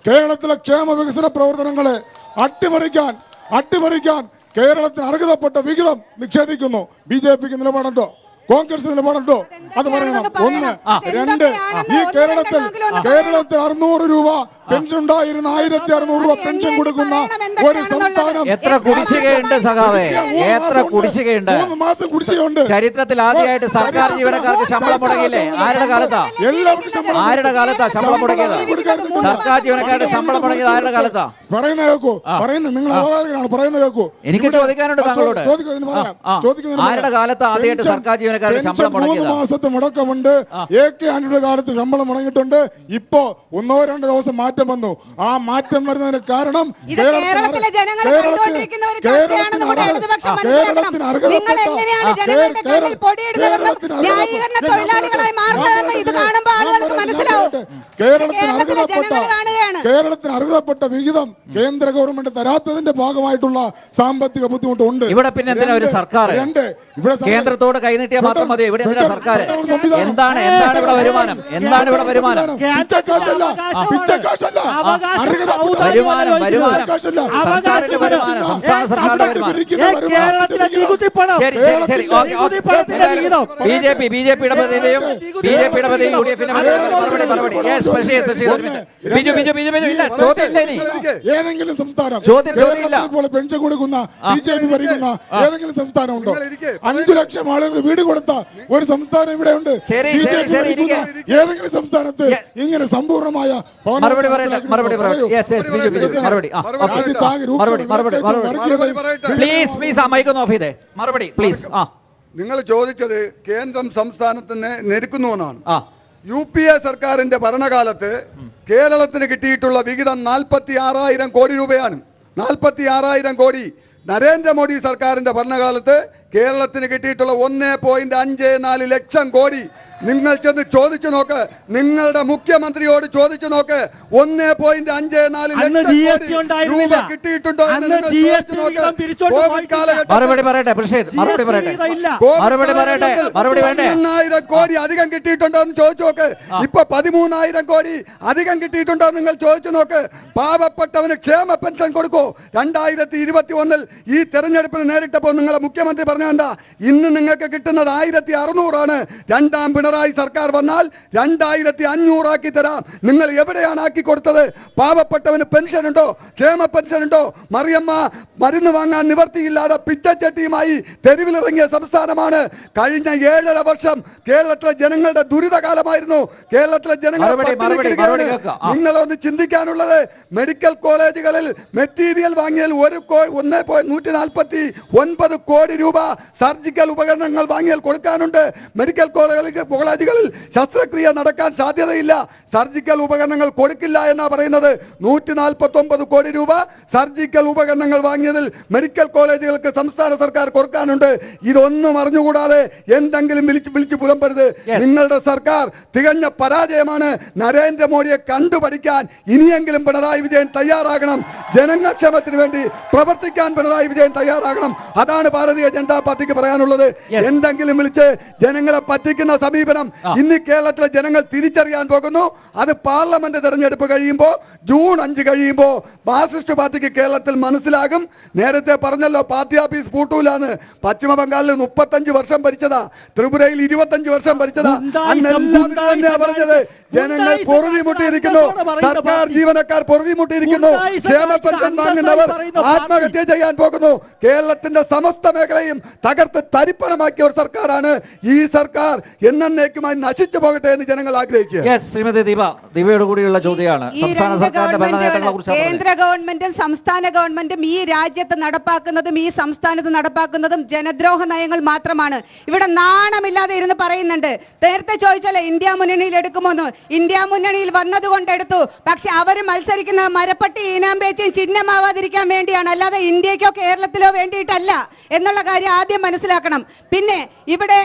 കേരളത്തിലെ ക്ഷേമ വികസന പ്രവർത്തനങ്ങളെ അട്ടിമറിക്കാൻ കേരളത്തിന് അർഹതപ്പെട്ട വിഹിതം നിഷേധിക്കുന്നു. BJPക്ക് നിലപാടുണ്ടോ? കോൺഗ്രസ് നിലപാടുണ്ടോ? അത് പറയണം. 1. 2, ഈ കേരളത്തിൽ 600 രൂപ പെൻഷൻ ഉണ്ടായിരുന്ന 1600 രൂപ പെൻഷൻ കൊടുക്കുന്ന ഒരു സംസ്ഥാനം. എത്ര കുടിശ്ശികയുണ്ട് സഖാവേ, എത്ര കുടിശ്ശികയുണ്ട്. 3 മാസം കുടിശ്ശികയുണ്ട്. ചരിത്രത്തിൽ ആദ്യമായിട്ട് സർക്കാർ ജീവനക്കാർക്ക് ശമ്പളം മുടങ്ങിയില്ലേ? ആരുടെ കാലത്താ? ആരുടെ കാലത്താ ശമ്പളം മുടങ്ങിയത്? സർക്കാർ ജീവനക്കാരുടെ ശമ്പളം മുടങ്ങിയത് ആരുടെ കാലത്താ? പറയുന്നത് കേൾക്കൂ. നിങ്ങൾ അവതാരകരാണ്, പറയുന്നത് കേൾക്കൂ. എനിക്ക് ചോദിക്കാനുണ്ട് താങ്കളോട്. ആരുടെ കാലത്ത് ആദ്യമായിട്ട് സർക്കാർ ജീവനക്കാരുടെ ശമ്പളം മുടങ്ങിയത്? 3 മാസത്തെ മുടക്കമുണ്ട്. AK ആന്റണിയുടെ കാലത്ത് ശമ്പളം മുടങ്ങിയിട്ടുണ്ട്. ഇപ്പോ 1-2 ദിവസം മാറ്റം വന്നു. ആ മാറ്റം വരുന്നതിന് കാരണം കേരളത്തിലെ ജനങ്ങൾ കണ്ടുകൊണ്ടിരിക്കുന്ന ഒരു ചർച്ചയാണെന്ന് കൂടെ ഇടതുപക്ഷം മനസ്സിലാക്കണം. നിങ്ങൾ എങ്ങനെയാണ് ജനങ്ങളുടെ കണ്ണിൽ പൊടിയിടുന്നതെന്നും ന്യായീകരണ തൊഴിലാളികളായി മാറുന്നതെന്ന് ഇത് കാണുമ്പോൾ ആളുകൾക്ക് മനസ്സിലാവും. കേരളത്തിന് അർഹതപ്പെട്ട വിഹിതം കേന്ദ്ര ഗവൺമെന്റ് തരാത്തതിന്റെ ഭാഗമായിട്ടുള്ള സാമ്പത്തിക ബുദ്ധിമുട്ടുണ്ട്. ഇവിടെ പിന്നെ എന്തിനാ ഒരു സർക്കാർ? കേന്ദ്രത്തോട് കൈനീട്ടിയാൽ മാത്രം മതി. ഇവിടെ എന്തിനാ സർക്കാർ? എന്താണ് ഇവിടെ വരുമാനം? എന്താണ് ഇവിടെ വരുമാനം? സർക്കാരിന്റെ വരുമാനം, സംസ്ഥാന സർക്കാരിന്റെ വരുമാനം. ബിജെപിയുടെ പ്രതിനിധിയും UDF-ന്റെ മറുപടി. ഏതെങ്കിലും സംസ്ഥാനം പെൻഷൻ കൊടുക്കുന്ന BJP ഭരിക്കുന്ന ഏതെങ്കിലും സംസ്ഥാനമുണ്ടോ? 5 ലക്ഷം ആളുകൾ വീട് കൊടുത്ത ഒരു സംസ്ഥാനം ഇവിടെ ഉണ്ട്. ഏതെങ്കിലും സംസ്ഥാനത്ത് ഇങ്ങനെ സമ്പൂർണമായ നിങ്ങൾ ചോദിച്ചത് കേന്ദ്രം സംസ്ഥാനത്തിന് ഞെരുക്കുന്നുവെന്നാണ്. UPA സർക്കാരിന്റെ ഭരണകാലത്ത് കേരളത്തിന് കിട്ടിയിട്ടുള്ള വിഹിതം 46,000 കോടി രൂപയാണ്. 46,000 കോടി. നരേന്ദ്രമോദി സർക്കാരിന്റെ ഭരണകാലത്ത് കേരളത്തിന് കിട്ടിയിട്ടുള്ള 1.54 ലക്ഷം കോടി. നിങ്ങൾ ചെന്ന് ചോദിച്ചു നോക്ക്, നിങ്ങളുടെ മുഖ്യമന്ത്രിയോട് ചോദിച്ചു നോക്ക്. 1.54 ലക്ഷം രൂപ കിട്ടിയിട്ടുണ്ടോ? മറുപടി പറയട്ടെ. 13,000 കോടി അധികം കിട്ടിയിട്ടുണ്ടോ എന്ന് ചോദിച്ചു നോക്ക്. ഇപ്പൊ 13,000 കോടി അധികം കിട്ടിയിട്ടുണ്ടോ നിങ്ങൾ ചോദിച്ചു നോക്ക്. പാവപ്പെട്ടവന് ക്ഷേമ പെൻഷൻ കൊടുക്കൂ. 2021 ഈ തെരഞ്ഞെടുപ്പിന് നേരിട്ടപ്പോൾ നിങ്ങളെ മുഖ്യമന്ത്രി പറഞ്ഞ എന്താ? ഇന്ന് നിങ്ങൾക്ക് കിട്ടുന്നത് 1,600 ആണ്. രണ്ടാം പിണറായി സർക്കാർ വന്നാൽ 2,500 ആക്കി തരാം. നിങ്ങൾ എവിടെയാണ് ആക്കി കൊടുത്തത്? പാവപ്പെട്ടവന് പെൻഷൻ ഉണ്ടോ? ക്ഷേമ പെൻഷൻ ഉണ്ടോ? മറിയമ്മ മരുന്ന് വാങ്ങാൻ നിവർത്തിയില്ലാതെ പിച്ചച്ചട്ടിയുമായി തെരുവിലിറങ്ങിയ സംസ്ഥാനമാണ്. കഴിഞ്ഞ 7.5 വർഷം കേരളത്തിലെ ജനങ്ങളുടെ ദുരിതകാലമായിരുന്നു. കേരളത്തിലെ ജനങ്ങൾ നിങ്ങളൊന്ന് ചിന്തിക്കാനുള്ളത്, മെഡിക്കൽ കോളേജുകളിൽ മെറ്റീരിയൽ വാങ്ങിയാൽ 149 കോടി രൂപ സർജിക്കൽ ഉപകരണങ്ങൾ വാങ്ങിയാൽ കൊടുക്കാനുണ്ട്. മെഡിക്കൽ കോളേജുകളിൽ ശസ്ത്രക്രിയ നടക്കാൻ സാധ്യതയില്ല. സർജിക്കൽ ഉപകരണങ്ങൾ കൊടുക്കില്ല എന്നാ പറയുന്നത്. 149 കോടി രൂപ സർജിക്കൽ ഉപകരണങ്ങൾ വാങ്ങിയതിൽ മെഡിക്കൽ കോളേജുകൾക്ക് സംസ്ഥാന സർക്കാർ കൊടുക്കാനുണ്ട്. ഇതൊന്നും അറിഞ്ഞുകൂടാതെ എന്തെങ്കിലും വിളിച്ചു പുലമ്പരുത്. നിങ്ങളുടെ സർക്കാർ തികഞ്ഞ പരാജയമാണ്. നരേന്ദ്രമോദിയെ കണ്ടുപഠിക്കാൻ ഇനിയെങ്കിലും പിണറായി വിജയൻ തയ്യാറാകണം. ജനക്ഷേമത്തിന് വേണ്ടി പ്രവർത്തിക്കാൻ പിണറായി വിജയൻ തയ്യാറാകണം. അതാണ് ഭാരതീയ ജനതാ പാർട്ടിക്ക് പറയാനുള്ളത്. എന്തെങ്കിലും വിളിച്ച് ജനങ്ങളെ പറ്റിക്കുന്ന സമീപനം ഇന്ന് കേരളത്തിലെ ജനങ്ങൾ തിരിച്ചറിയാൻ പോകുന്നു. അത് പാർലമെന്റ് തെരഞ്ഞെടുപ്പ് കഴിയുമ്പോൾ, ജൂൺ 5 കഴിയുമ്പോൾ മാർക്സിസ്റ്റ് പാർട്ടിക്ക് കേരളത്തിൽ മനസ്സിലാകും. നേരത്തെ പറഞ്ഞല്ലോ പാർട്ടി ഓഫീസ് പൂട്ടൂലാന്ന്. പശ്ചിമ ബംഗാളിൽ 35 വർഷം ഭരിച്ചതാ, ത്രിപുരയിൽ 25 വർഷം ഭരിച്ചതാ. അന്നെല്ലാം പറഞ്ഞത് ജനങ്ങൾ പൊറുതിമുട്ടിയിരിക്കുന്നു, സർക്കാർ ജീവനക്കാർ പൊറുതിമുട്ടിയിരിക്കുന്നു, ക്ഷേമ പെൻഷൻ വാങ്ങുന്നവർ ആത്മഹത്യ ചെയ്യാൻ പോകുന്നു. കേരളത്തിന്റെ സമസ്ത മേഖലയും തകർത്ത് തരിപ്പണമാക്കിയ ഒരു സർക്കാരാണ് ഈ സർക്കാർ. എന്നേക്കുമായി നശിച്ചു പോകട്ടെ എന്ന് ജനങ്ങൾ ആഗ്രഹിക്കുക. ശ്രീമതി ദീപയോട് കൂടിയുള്ള ചോദ്യമാണ്. സംസ്ഥാന സർക്കാരിന്റെ ഭരണ നേട്ടങ്ങളെ കുറിച്ച് കേന്ദ്ര ഗവൺമെന്റും സംസ്ഥാന ഗവൺമെന്റും ഈ രാജ്യത്ത് നടപ്പാക്കുന്നതും ഈ സംസ്ഥാനത്ത് നടപ്പാക്കുന്നതും ജനദ്രോഹ നയങ്ങൾ മാത്രമാണ്. ഇവിടെ നാണമില്ലാതെ ഇരുന്ന് പറയുന്നുണ്ട്. നേരത്തെ ചോദിച്ചല്ലേ ഇന്ത്യ മുന്നണിയിൽ എടുക്കുമോന്ന്. ഇന്ത്യ മുന്നണിയിൽ വന്നതുകൊണ്ട് എടുത്തു. പക്ഷെ അവർ മത്സരിക്കുന്ന മരപ്പട്ടി ഈനാമ്പേച്ചയും ചിഹ്നമാവാതിരിക്കാൻ വേണ്ടിയാണ്, അല്ലാതെ ഇന്ത്യക്കോ കേരളത്തിലോ വേണ്ടിയിട്ടല്ല എന്നുള്ള കാര്യം ആദ്യം മനസ്സിലാക്കണം. പിന്നെ ഇവിടെ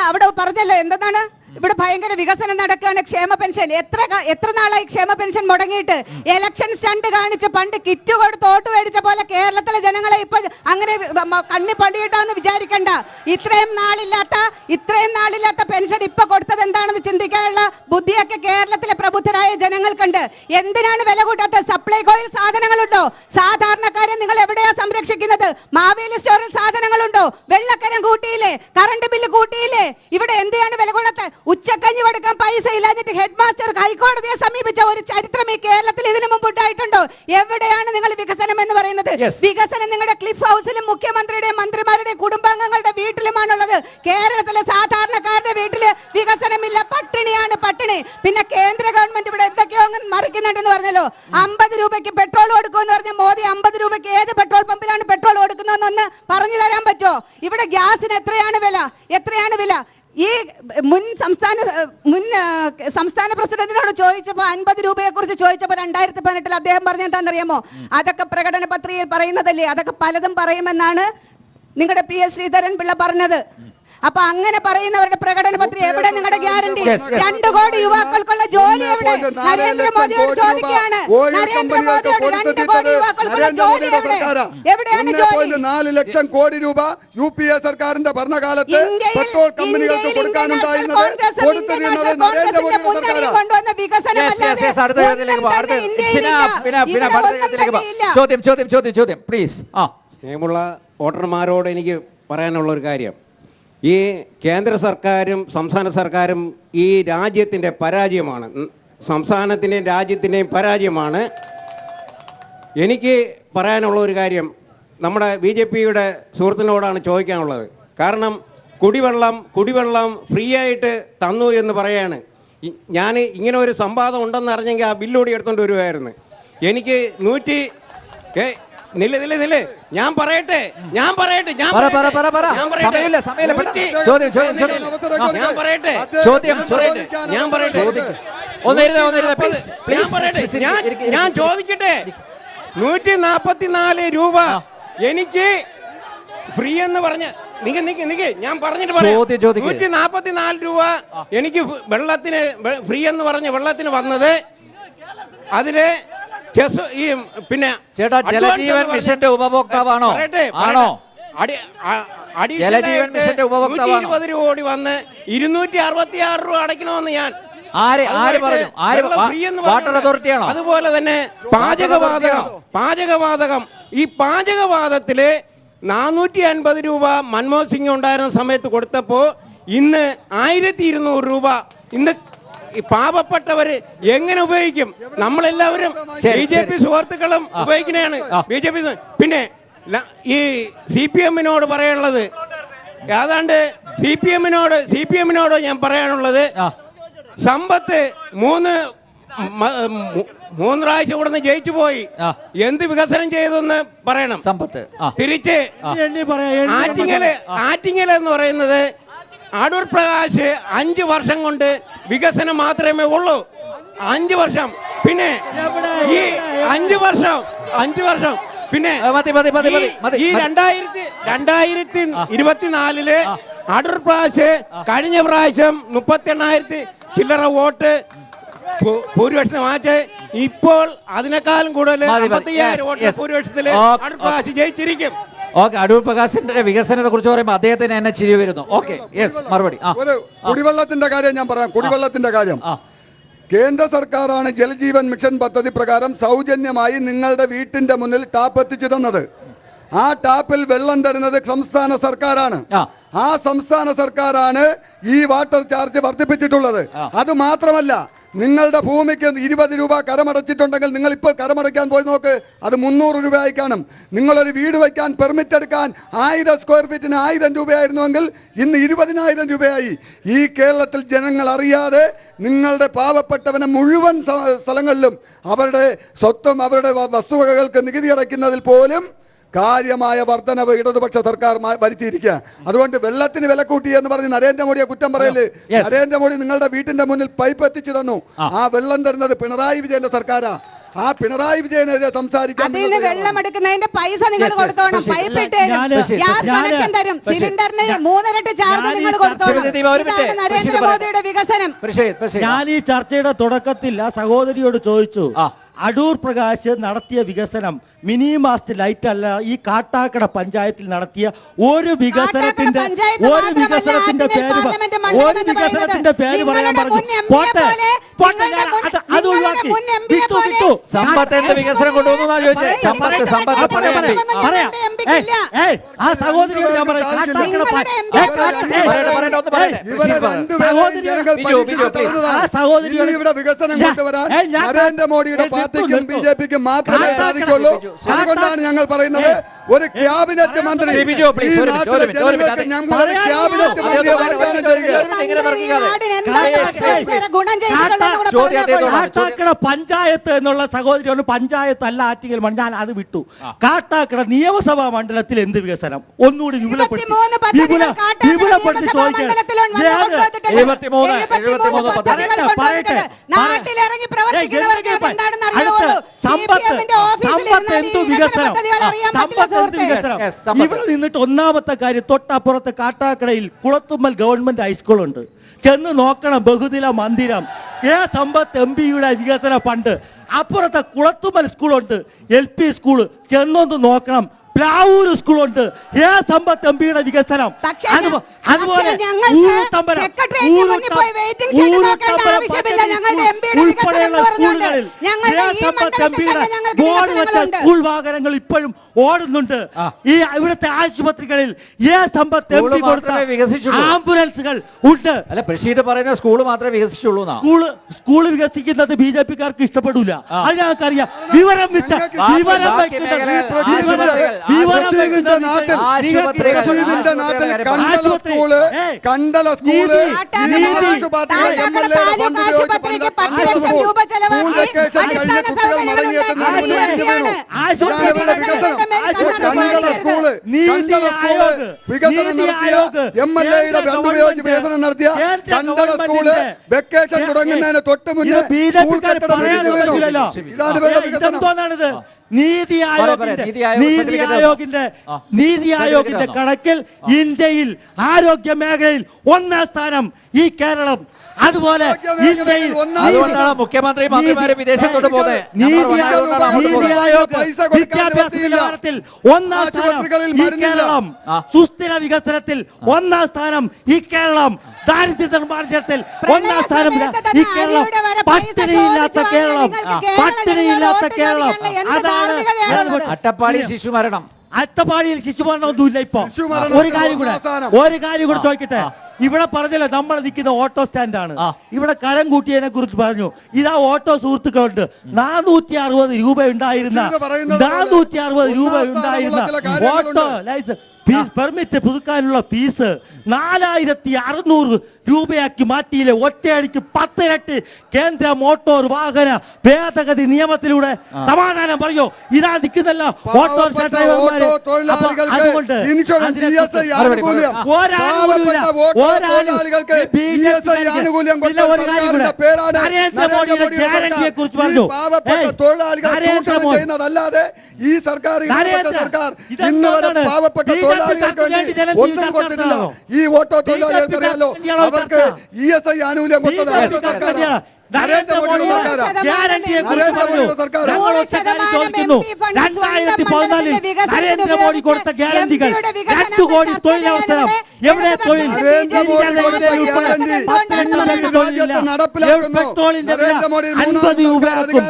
അവിടെ പറഞ്ഞല്ലോ എന്താണ് ഇവിടെ ഭയങ്കര വികസനം നടക്കുകയാണ്. ക്ഷേമ പെൻഷൻ എത്ര നാളായി ക്ഷേമ പെൻഷൻ മുടങ്ങിയിട്ട്? ഇലക്ഷൻ സ്റ്റണ്ട് കാണിച്ച് പണ്ട് കിറ്റ് കൊടുത്ത് വോട്ട് മേടിച്ച പോലെ കേരളത്തിലെ ജനങ്ങളെ ഇപ്പൊ അങ്ങനെ കണ്ണി പണിയിട്ടാന്ന് വിചാരിക്കണ്ട. ഇത്രയും നാളില്ലാത്ത പെൻഷൻ ഇപ്പൊ കൊടുത്തത് എന്താണെന്ന് ചിന്തിക്കാനുള്ള ബുദ്ധിയൊക്കെ കേരളത്തിലെ പ്രബുദ്ധരായ ജനങ്ങൾക്കുണ്ട്. എന്തിനാണ് വില കൂട്ടാത്ത? സപ്ലൈകോയിൽ സാധനങ്ങളുണ്ടോ? സാധാരണക്കാരെ നിങ്ങൾ എവിടെയാ സംരക്ഷിക്കുന്നത്? മാവേലി സ്റ്റോറിൽ സാധനങ്ങളുണ്ടോ? വെള്ളക്കരം കൂട്ടിയില്ലേ? Current bill കൂട്ടിയില്ലേ? ഇവിടെ എന്തിനാണ് വില കൂടാത്ത? ഉച്ചക്കഞ്ഞി കൊടുക്കാൻ പൈസ ഇല്ലാഞ്ഞിട്ട് ഹെഡ് മാസ്റ്റർ ഹൈക്കോടതിയെ സമീപിച്ച ഒരു ചരിത്രം ഈ കേരളത്തിൽ ഇതിനു മുമ്പ് ഉണ്ടായിട്ടുണ്ടോ? എവിടെയാണ് നിങ്ങൾ വികസനം എന്ന് പറയുന്നത്? വികസനം നിങ്ങളുടെ ക്ലിഫ് ഹൗസിലും മുഖ്യമന്ത്രിയുടെയും മന്ത്രിമാരുടെയും കുടുംബാംഗങ്ങളുടെ വീട്ടിലുമാണുള്ളത്. കേരളത്തിലെ സാധാരണക്കാരുടെ വീട്ടില് വികസനമില്ല, പട്ടിണിയാണ്, പട്ടിണി. പിന്നെ കേന്ദ്ര ഗവൺമെന്റ് ഇവിടെ എന്തൊക്കെയോ മറിക്കുന്നുണ്ടെന്ന് പറഞ്ഞല്ലോ. 50 രൂപയ്ക്ക് പെട്രോൾ കൊടുക്കുമെന്ന് പറഞ്ഞ മോദി 50 രൂപയ്ക്ക് ഏത് പെട്രോൾ പമ്പിലാണ് പെട്രോൾ കൊടുക്കുന്നതെന്നൊന്ന് പറഞ്ഞു തരാൻ പറ്റുമോ? ഇവിടെ ഗ്യാസിന് എത്രയാണ് വില? ഈ മുൻ സംസ്ഥാന പ്രസിഡന്റിനോട് ചോദിച്ചപ്പോൾ 50 രൂപയെ കുറിച്ച് ചോദിച്ചപ്പോൾ 2018 അദ്ദേഹം പറഞ്ഞ എന്താണെന്നറിയാമോ? അതൊക്കെ പ്രകടന പത്രികയിൽ പറയുന്നതല്ലേ, അതൊക്കെ പലതും പറയുമെന്നാണ് നിങ്ങളുടെ PS ശ്രീധരൻ പിള്ള പറഞ്ഞത്. അപ്പൊ അങ്ങനെ പറയുന്നവരുടെ പ്രകടന പത്രിക എവിടെ? നിങ്ങളുടെ ഗ്യാരണ്ടി? 2 കോടി യുവാക്കൾക്കുള്ള ജോലി എവിടെ? നരേന്ദ്രമോദിയോട് ചോദിക്കുകയാണ്. നരേന്ദ്രമോദിയോട് 2 കോടി യുവാക്കൾക്കുള്ള ജോലി എവിടെ? എവിടെയാണ് ജോലി? 4 ലക്ഷം കോടി രൂപ UPA സർക്കാരിന്റെ ഭരണകാലത്ത് പെട്രോൾ കമ്പനികൾക്ക് കൊടുക്കാനുണ്ടായിരുന്നത് കൊടുത്തിരുന്നത് നരേന്ദ്രമോദിയുടെ സർക്കാരാണ്. കൊണ്ടുവന്ന വികസനമല്ലാതെ ചോദ്യം പ്ലീസ്. സ്നേഹമുള്ള വോട്ടർമാരോട് എനിക്ക് പറയാനുള്ള ഒരു കാര്യം, ഈ കേന്ദ്ര സർക്കാരും സംസ്ഥാന സർക്കാരും ഈ രാജ്യത്തിൻ്റെ പരാജയമാണ്, സംസ്ഥാനത്തിൻ്റെയും രാജ്യത്തിൻ്റെയും പരാജയമാണ്. എനിക്ക് പറയാനുള്ള ഒരു കാര്യം നമ്മുടെ BJPയുടെ സുഹൃത്തിനോടാണ് ചോദിക്കാനുള്ളത്. കാരണം കുടിവെള്ളം ഫ്രീ ആയിട്ട് തന്നു എന്ന് പറയാണ്. ഞാൻ ഇങ്ങനെ ഒരു സംവാദം ഉണ്ടെന്ന് അറിഞ്ഞെങ്കിൽ ആ ബില്ലോടി എടുത്തുകൊണ്ട് വരുമായിരുന്നു. എനിക്ക് നില്ല ഞാൻ പറയട്ടെ ഞാൻ ചോദിക്കട്ടെ. 144 രൂപ എനിക്ക് ഫ്രീ എന്ന് പറഞ്ഞ ഞാൻ പറഞ്ഞിട്ട് പറയാം. 144 രൂപ എനിക്ക് വെള്ളത്തിന് ഫ്രീ എന്ന് പറഞ്ഞ വെള്ളത്തിന് വന്നത്. അതില് പിന്നെ ചേട്ടാ ജലജീവൻ മിഷന്റെ ഉപഭോക്താവാണോ? ജലജീവൻ മിഷന്റെ ഉപഭോക്താവാണോ? 120 രൂപ ഓടി വന്ന് 266 രൂപ അടയ്ക്കണമെന്ന് ഞാൻ ആര് പറഞ്ഞു? വാട്ടർ അതോറിറ്റിയാണോ? അതുപോലെ തന്നെ പാചകവാതകം ഈ പാചകവാതത്തില് 450 രൂപ മൻമോഹൻ സിംഗ് ഉണ്ടായിരുന്ന സമയത്ത് കൊടുത്തപ്പോ ഇന്ന് 1200 രൂപ. ഇന്ന് പാവപ്പെട്ടവര് എങ്ങനെ ഉപയോഗിക്കും? നമ്മളെല്ലാവരും BJP സുഹൃത്തുക്കളും ഉപയോഗിക്കുന്നതാണ്. BJP പിന്നെ ഈ CPM-നോട് പറയാനുള്ളത് ഏതാണ്ട് CPM-നോട് ഞാൻ പറയാനുള്ളത്, സമ്പത്ത് 3 പ്രാവശ്യം ഇവിടെ നിന്ന് ജയിച്ചു പോയി, എന്ത് വികസനം ചെയ്തെന്ന് പറയണം. സമ്പത്ത് തിരിച്ച് ആറ്റിങ്ങൽ എന്ന് പറയുന്നത് അടൂർ പ്രകാശ് 5 വർഷം കൊണ്ട് വികസനം മാത്രമേ ഉള്ളൂ. 5 വർഷം. പിന്നെ ഈ 5 വർഷം പിന്നെ ഈ 2024 അടൂർ പ്രകാശ് കഴിഞ്ഞ പ്രാവശ്യം 38,000 ചില്ലറ വോട്ട് ഭൂരിപക്ഷം മാറ്റി. ഇപ്പോൾ അതിനേക്കാളും കൂടുതൽ 55,000 വോട്ട് ഭൂരിപക്ഷത്തില് അടൂർ പ്രകാശ് ജയിച്ചിരിക്കും. ഓക്കെ, അടൂർ പ്രകാശിന്റെ വികസനത്തെ കുറിച്ച് പറയുമ്പോൾ അദ്ദേഹത്തിന് എന്നെ ചിരി വരുന്നു. ഓക്കെ, യെസ്, മറുപടി. കുടിവെള്ളത്തിന്റെ കാര്യം ഞാൻ പറയാം. കുടിവെള്ളത്തിന്റെ കാര്യം കേന്ദ്ര സർക്കാരാണ് ജലജീവൻ മിഷൻ പദ്ധതി പ്രകാരം സൗജന്യമായി നിങ്ങളുടെ വീട്ടിന്റെ മുന്നിൽ ടാപ്പ് എത്തിച്ചു തന്നത്. ആ ടാപ്പിൽ വെള്ളം തരുന്നത് സംസ്ഥാന സർക്കാരാണ്. ആ സംസ്ഥാന സർക്കാരാണ് ഈ വാട്ടർ ചാർജ് വർദ്ധിപ്പിച്ചിട്ടുള്ളത്. അത് മാത്രമല്ല, നിങ്ങളുടെ ഭൂമിക്ക് 20 രൂപ കരമടച്ചിട്ടുണ്ടെങ്കിൽ നിങ്ങൾ ഇപ്പോൾ കരമടയ്ക്കാൻ പോയി നോക്ക്, അത് 300 രൂപയായി കാണും. നിങ്ങളൊരു വീട് വയ്ക്കാൻ പെർമിറ്റ് എടുക്കാൻ 1000 സ്ക്വയർ ഫീറ്റിന് 1000 രൂപയായിരുന്നുവെങ്കിൽ ഇന്ന് 20,000 രൂപയായി. ഈ കേരളത്തിൽ ജനങ്ങൾ അറിയാതെ നിങ്ങളുടെ പാവപ്പെട്ടവനെ മുഴുവൻ സ്ഥലങ്ങളിലും അവരുടെ സ്വത്തും അവരുടെ വസ്തുവകകൾക്ക് നികുതി അടയ്ക്കുന്നതിൽ പോലും കാര്യമായ വർധനവ് ഇടതുപക്ഷ സർക്കാർ വരുത്തിയിരിക്കുക. അതുകൊണ്ട് വെള്ളത്തിന് വില കൂട്ടി എന്ന് പറഞ്ഞ് നരേന്ദ്രമോദിയെ കുറ്റം പറയല്. നരേന്ദ്രമോദി നിങ്ങളുടെ വീട്ടിന്റെ മുന്നിൽ പൈപ്പ് എത്തിച്ചു തന്നു. ആ വെള്ളം തരുന്നത് പിണറായി വിജയന്റെ സർക്കാരാ. ആ പിണറായി വിജയനെതിരെ സംസാരിക്കാൻ അതിൽ നിന്ന് വെള്ളം എടുക്കുന്നതിന്റെ പൈസ നിങ്ങൾ കൊടുത്തോണം. പൈപ്പ് ഇട്ട് ഗ്യാസ് കണക്ഷൻ തരും. സിലിണ്ടറിന് 3 ഇരട്ടി ചാർജ് നിങ്ങൾ കൊടുത്തോണം. ഇതാണ് നരേന്ദ്രമോദിയുടെ വികസനം. ഞാൻ ഈ ചർച്ചയുടെ തുടക്കത്തിൽ ആ സഹോദരിയോട് ചോദിച്ചു, അടൂർ പ്രകാശ് നടത്തിയ വികസനം മിനി മാസ്റ്റ് ലൈറ്റ് അല്ല, ഈ കാട്ടാക്കട പഞ്ചായത്തിൽ നടത്തിയ ഒരു വികസനത്തിന്റെ പേര് പറയാൻ പറഞ്ഞു. അത് ഒഴിവാക്കി വികസനം കൊണ്ടുവന്നു ചോദിച്ചേ. ആ സഹോദരിയോട് ഞാൻ പറയാം, ഇവിടെ വികസനം കൊണ്ടുവരാൻ നരേന്ദ്രമോദിയുടെ പാർട്ടിക്കും ബിജെപിക്കും മാത്രമേ സാധിക്കുള്ളൂ. അതുകൊണ്ടാണ് ഞങ്ങൾ പറയുന്നത് ഒരു ക്യാബിനറ്റ് മന്ത്രി ഈ നാട്ടിലെ ജനങ്ങൾക്ക് ഞങ്ങളൊരു ക്യാബിനറ്റ് മന്ത്രിയെ വാഗ്ദാനം കാട്ടാക്കട പഞ്ചായത്ത് എന്നുള്ള സഹോദരി പഞ്ചായത്ത് അല്ല ആറ്റിങ്ങൽ ഞാൻ അത് വിട്ടു. കാട്ടാക്കട നിയമസഭാ മണ്ഡലത്തിൽ എന്ത് വികസനം ഒന്നുകൂടി വിപുലപ്പെടുത്തി ചോദിക്കാൻ ഇവിടെ നിന്നിട്ട് ഒന്നാമത്തെ കാര്യം, തൊട്ടപ്പുറത്ത് കാട്ടാക്കടയിൽ കുളത്തുമ്മൽ ഗവൺമെന്റ് ഹൈസ്കൂൾ ഉണ്ട്. ചെന്ന് നോക്കണം, ബഹുനില മന്ദിരം. സമ്പത്ത് എംപിയുടെ വികസന ഫണ്ട്. അപ്പുറത്തെ കുളത്തുമ്മൽ സ്കൂളുണ്ട്, LP സ്കൂള്. ചെന്നൊന്ന് നോക്കണം. പ്ലാവൂർ സ്കൂളുണ്ട്. സമ്പത്ത് എംപിയുടെ വികസനം. അതുപോലെ ഉൾപ്പെടെയുള്ള സ്കൂളുകളിൽ ബോർഡ് വെച്ച സ്കൂൾ വാഹനങ്ങൾ ഇപ്പോഴും ഓടുന്നുണ്ട്. ഈ ഇവിടുത്തെ ആശുപത്രികളിൽ സമ്പത്ത് എംപി കൊടുത്ത ആംബുലൻസുകൾ ഉണ്ട്. അല്ല, പ്രഷീദ് പറയുന്ന സ്കൂൾ മാത്രമേ വികസിച്ചുള്ളൂ. സ്കൂള് വികസിക്കുന്നത് BJP-ക്കാർക്ക് ഇഷ്ടപ്പെടില്ല. അത് ഞങ്ങൾക്കറിയാം. വിവരം കണ്ടല സ്കൂള് വികസനം നടത്തിയ MLA-യുടെ ബന്ധുപയോഗിച്ച് വികസനം നടത്തിയ കണ്ടല സ്കൂള് വെക്കേഷൻ തുടങ്ങുന്നതിന് തൊട്ട് മുന്നേ സ്കൂൾ കെട്ടിടം ഇതെന്തോന്നാണിത്? നീതി ആയോഗിന്റെ കണക്കിൽ ഇന്ത്യയിൽ ആരോഗ്യ മേഖലയിൽ 1ാം സ്ഥാനം ഈ കേരളം. അതുപോലെ ഇന്ത്യയിൽ മുഖ്യമന്ത്രി മന്ത്രിമാരെ വിദേശത്തോട്ട് പോകുന്നത് നീതി ആയോഗ് വിദ്യാഭ്യാസ നിലവാരത്തിൽ 1ാം സ്ഥാനം ഈ കേരളം. സുസ്ഥിര വികസനത്തിൽ 1ാം സ്ഥാനം ഈ കേരളം. ദാരിദ്ര്യ നിർമ്മാർജ്ജനത്തിൽ 1ാം സ്ഥാനം ഈ കേരളം. പട്ടിണിയില്ലാത്ത കേരളം. അട്ടപ്പാടി ശിശുമരണം. അട്ടപ്പാടിയിൽ ശിശുമരണം ഒന്നുമില്ല ഇപ്പൊ. ഒരു കാര്യം കൂടെ ചോദിക്കട്ടെ. ഇവിടെ പറഞ്ഞല്ലോ നമ്മൾ നിൽക്കുന്ന ഓട്ടോ സ്റ്റാൻഡാണ്. ഇവിടെ കരം കൂട്ടിയതിനെ കുറിച്ച് പറഞ്ഞു. ഇതാ ഓട്ടോ സുഹൃത്തുക്കളുണ്ട്. 460 രൂപ ഉണ്ടായിരുന്ന ഓട്ടോ ലൈസൻസ് പെർമിറ്റ് പുതുക്കാനുള്ള ഫീസ് 4600 രൂപയാക്കി മാറ്റിയില്ലേ? ഒറ്റയടിക്ക് 10 ഇരട്ടി കേന്ദ്ര മോട്ടോർ വാഹന ഭേദഗതി നിയമത്തിലൂടെ. സമാധാനം പറയോ? ഇതാ നിൽക്കുന്നല്ല ഓട്ടോറിക്ഷ ഡ്രൈവർമാര്. അതുകൊണ്ട് നരേന്ദ്രമോദിയുടെ ഗ്യാരണ്ടിയെ കുറിച്ച് പറഞ്ഞു. ഈ സർക്കാർ പാവപ്പെട്ട തൊഴിലാളികൾക്ക് ഒന്നും കൊടുത്തിട്ടില്ല. ഈ ഓട്ടോ തൊഴിലാളികൾക്ക് അറിയാലോ, അവർക്ക് ESI ആനുകൂല്യം കൊടുത്തത് സർക്കാരാണ്. നരേന്ദ്രമോദിയുടെ സർക്കാർ 2014 നരേന്ദ്രമോദി കൊടുത്ത ഗ്യാരണ്ടികൾ 2 കോടി തൊഴിലവസരം. എവിടെ തൊഴിൽ? പെട്രോളിന്റെ വില 50 രൂപയാക്കും.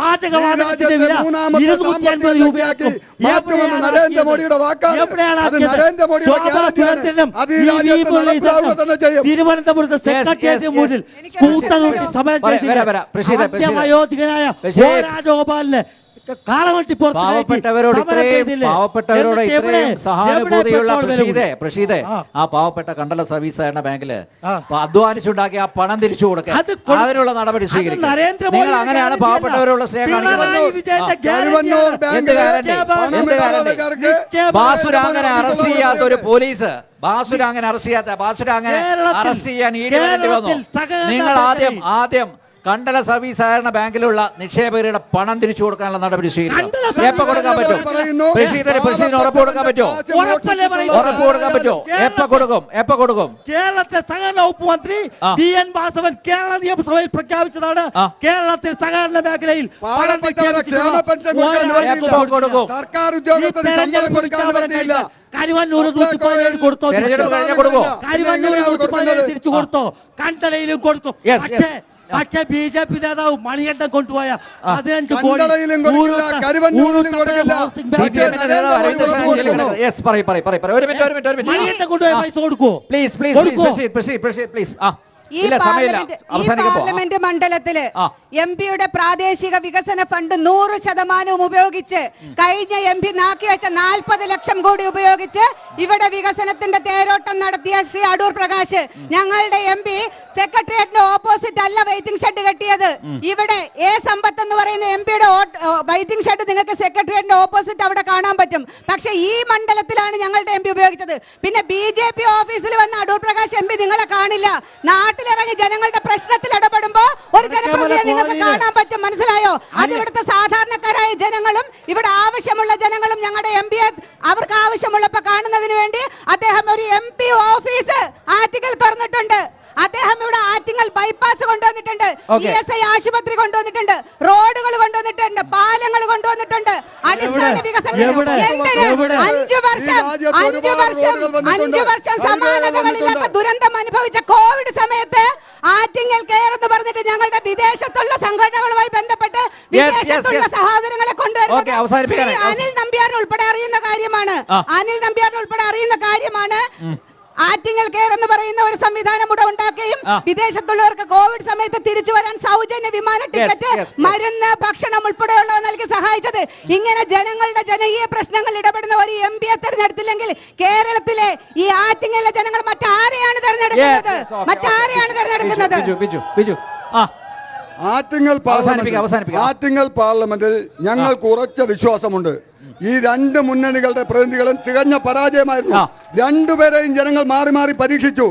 പാചകവാതകത്തിന്റെ വില 250 രൂപയാക്കും. നരേന്ദ്രമോദിയുടെ വാക്കാണ്. തിരുവനന്തപുരത്ത് സെക്രട്ടേറിയറ്റ് മുന്നിൽ സ്കൂട്ടർ സമരം വയോധികനായ രാജഗോപാലിന് പാവപ്പെട്ടവരോട് ഇത്രയും സഹാനുഭൂതിയുള്ള പ്രഷീദേ, ആ പാവപ്പെട്ട കണ്ടല സർവീസ് സഹകരണ ബാങ്കില് അധ്വാനിച്ചുണ്ടാക്കി ആ പണം തിരിച്ചു കൊടുക്കുക, അതിനുള്ള നടപടി സ്വീകരിക്കും. നിങ്ങൾ അങ്ങനെയാണ് പാവപ്പെട്ടവരോടുള്ള സ്നേഹം കാണിക്കുന്നത്. ബാസുരാങ്ങനെ അറസ്റ്റ് ചെയ്യാത്ത ഒരു പോലീസ്, ബാസുരാങ്ങനെ അറസ്റ്റ് ചെയ്യാൻ ED വന്നു. നിങ്ങൾ ആദ്യം കണ്ടല സർവീസ് സഹകരണ ബാങ്കിലുള്ള നിക്ഷേപകരുടെ പണം തിരിച്ചു കൊടുക്കാനുള്ള നടപടി സ്വീകരിക്കണം. കണ്ടല എപ്പോ കൊടുക്കാൻ പറ്റും? പ്രസിഡന്റിന് ഉറപ്പ് കൊടുക്കാൻ പറ്റുമോ? ഉറപ്പ് കൊടുക്കാൻ പറ്റുമോ? എപ്പോ കൊടുക്കും? കേരളത്തിലെ സഹകരണ വകുപ്പ് മന്ത്രി BN വാസവൻ കേരള നിയമസഭയിൽ പ്രഖ്യാപിച്ചതാണ്. കേരളത്തിൽ സഹകരണ മേഖലയിൽ സർക്കാർ ഉദ്യോഗസ്ഥന് ശമ്പളം കൊടുക്കാൻ പറ്റില്ല. കരുവന്നൂർ 117 കൊടുത്തോ? കരുവന്നൂർ 117 തിരിച്ചു കൊടുത്തോ? കണ്ടലയിലും കൊടുത്തു. പക്ഷേ BJP നേതാവ് മണികണ്ഠൻ കൊണ്ടുപോയ 15 കോടി മണികണ്ഠൻ കൊണ്ടുപോയ പൈസ കൊടുക്കുവോ? ഈ പാർലമെന്റ് മണ്ഡലത്തില് MP-യുടെ പ്രാദേശിക വികസന ഫണ്ട് 100% ഉപയോഗിച്ച് കഴിഞ്ഞ MP നാക്കി വെച്ച 40 ലക്ഷം കോടി ഉപയോഗിച്ച് ഇവിടെ വികസനത്തിന്റെ തേരോട്ടം നടത്തിയ ശ്രീ അടൂർ പ്രകാശ്, ഞങ്ങളുടെ MP സെക്രട്ടേറിയറ്റിന് ഓപ്പോസിറ്റ് അല്ല വെയിറ്റിംഗ് ഷെഡ് കെട്ടിയത്. ഇവിടെ സമ്പത്ത് എന്ന് പറയുന്ന MP-യുടെ വെയിറ്റിംഗ് ഷെഡ് നിങ്ങൾക്ക് സെക്രട്ടേറിയറ്റിന്റെ ഓപ്പോസിറ്റ് അവിടെ കാണാൻ പറ്റും. പക്ഷെ ഈ മണ്ഡലത്തിലാണ് ഞങ്ങളുടെ MP ഉപയോഗിച്ചത്. പിന്നെ BJP ഓഫീസിൽ വന്ന അടൂർ പ്രകാശ് MP നിങ്ങളെ കാണില്ല. നാട്ടിലിറങ്ങി ജനങ്ങളുടെ പ്രശ്നത്തിൽ ഇടപെടുമ്പോ ഒരു ജനപ്രതിനിധിയെ നിങ്ങൾക്ക് കാണാൻ പറ്റും. മനസ്സിലായോ? അത് ഇവിടുത്തെ സാധാരണക്കാരായ ജനങ്ങളും ഇവിടെ ആവശ്യമുള്ള ജനങ്ങളും ഞങ്ങളുടെ MP അവർക്ക് ആവശ്യമുള്ളപ്പോ കാണുന്നതിന് വേണ്ടി അദ്ദേഹം ഒരു MP ഓഫീസ് ആറ്റിങ്ങൽ തുറന്നിട്ടുണ്ട്. അദ്ദേഹം ഇവിടെ ആറ്റിങ്ങൽ ബൈപ്പാസ് കൊണ്ടുവന്നിട്ടുണ്ട്, ESI ആശുപത്രി കൊണ്ടുവന്നിട്ടുണ്ട്, റോഡുകൾ കൊണ്ടുവന്നിട്ടുണ്ട്, പാലങ്ങൾ കൊണ്ടുവന്നിട്ടുണ്ട്, അടിസ്ഥാന വികസനം. 5 വർഷം സമാനതകളില്ലാത്ത ദുരന്തം അനുഭവിച്ച കോവിഡ് സമയത്ത് ആറ്റിങ്ങൽ കെയർ എന്ന് പറഞ്ഞിട്ട് ഞങ്ങളുടെ വിദേശത്തുള്ള സംഘടനകളുമായി ബന്ധപ്പെട്ട് വിദേശത്തുള്ള സഹോദരങ്ങളെ കൊണ്ടുവരുന്നത് അനിൽ നമ്പ്യാറിന് ഉൾപ്പെടെ അറിയുന്ന കാര്യമാണ്. ആറ്റിങ്ങൽ കെയർ എന്ന് പറയുന്ന ഒരു സംവിധാനം ഇവിടെ ഉണ്ടാക്കുകയും വിദേശത്തുള്ളവർക്ക് കോവിഡ് സമയത്ത് തിരിച്ചു വരാൻ സൗജന്യ വിമാന ടിക്കറ്റ്, മരുന്ന്, ഭക്ഷണം ഉൾപ്പെടെയുള്ളവ നൽകി സഹായിച്ചത്. ഇങ്ങനെ ജനങ്ങളുടെ ജനകീയ പ്രശ്നങ്ങൾ ഇടപെടുന്ന ഒരു MP-യെ തെരഞ്ഞെടുത്തില്ലെങ്കിൽ കേരളത്തിലെ ഈ ആറ്റിങ്ങലിലെ ജനങ്ങൾ മറ്റാരെയാണ് തെരഞ്ഞെടുക്കുന്നത്? ആറ്റിങ്ങൽ പാർലമെന്റിൽ ഞങ്ങൾക്ക് ഉറച്ച വിശ്വാസമുണ്ട്. ഈ രണ്ട് മുന്നണികളുടെ പ്രതിനിധികളും തികഞ്ഞ പരാജയമായിരുന്നു. രണ്ടുപേരെയും ജനങ്ങൾ മാറി മാറി പരീക്ഷിച്ചു.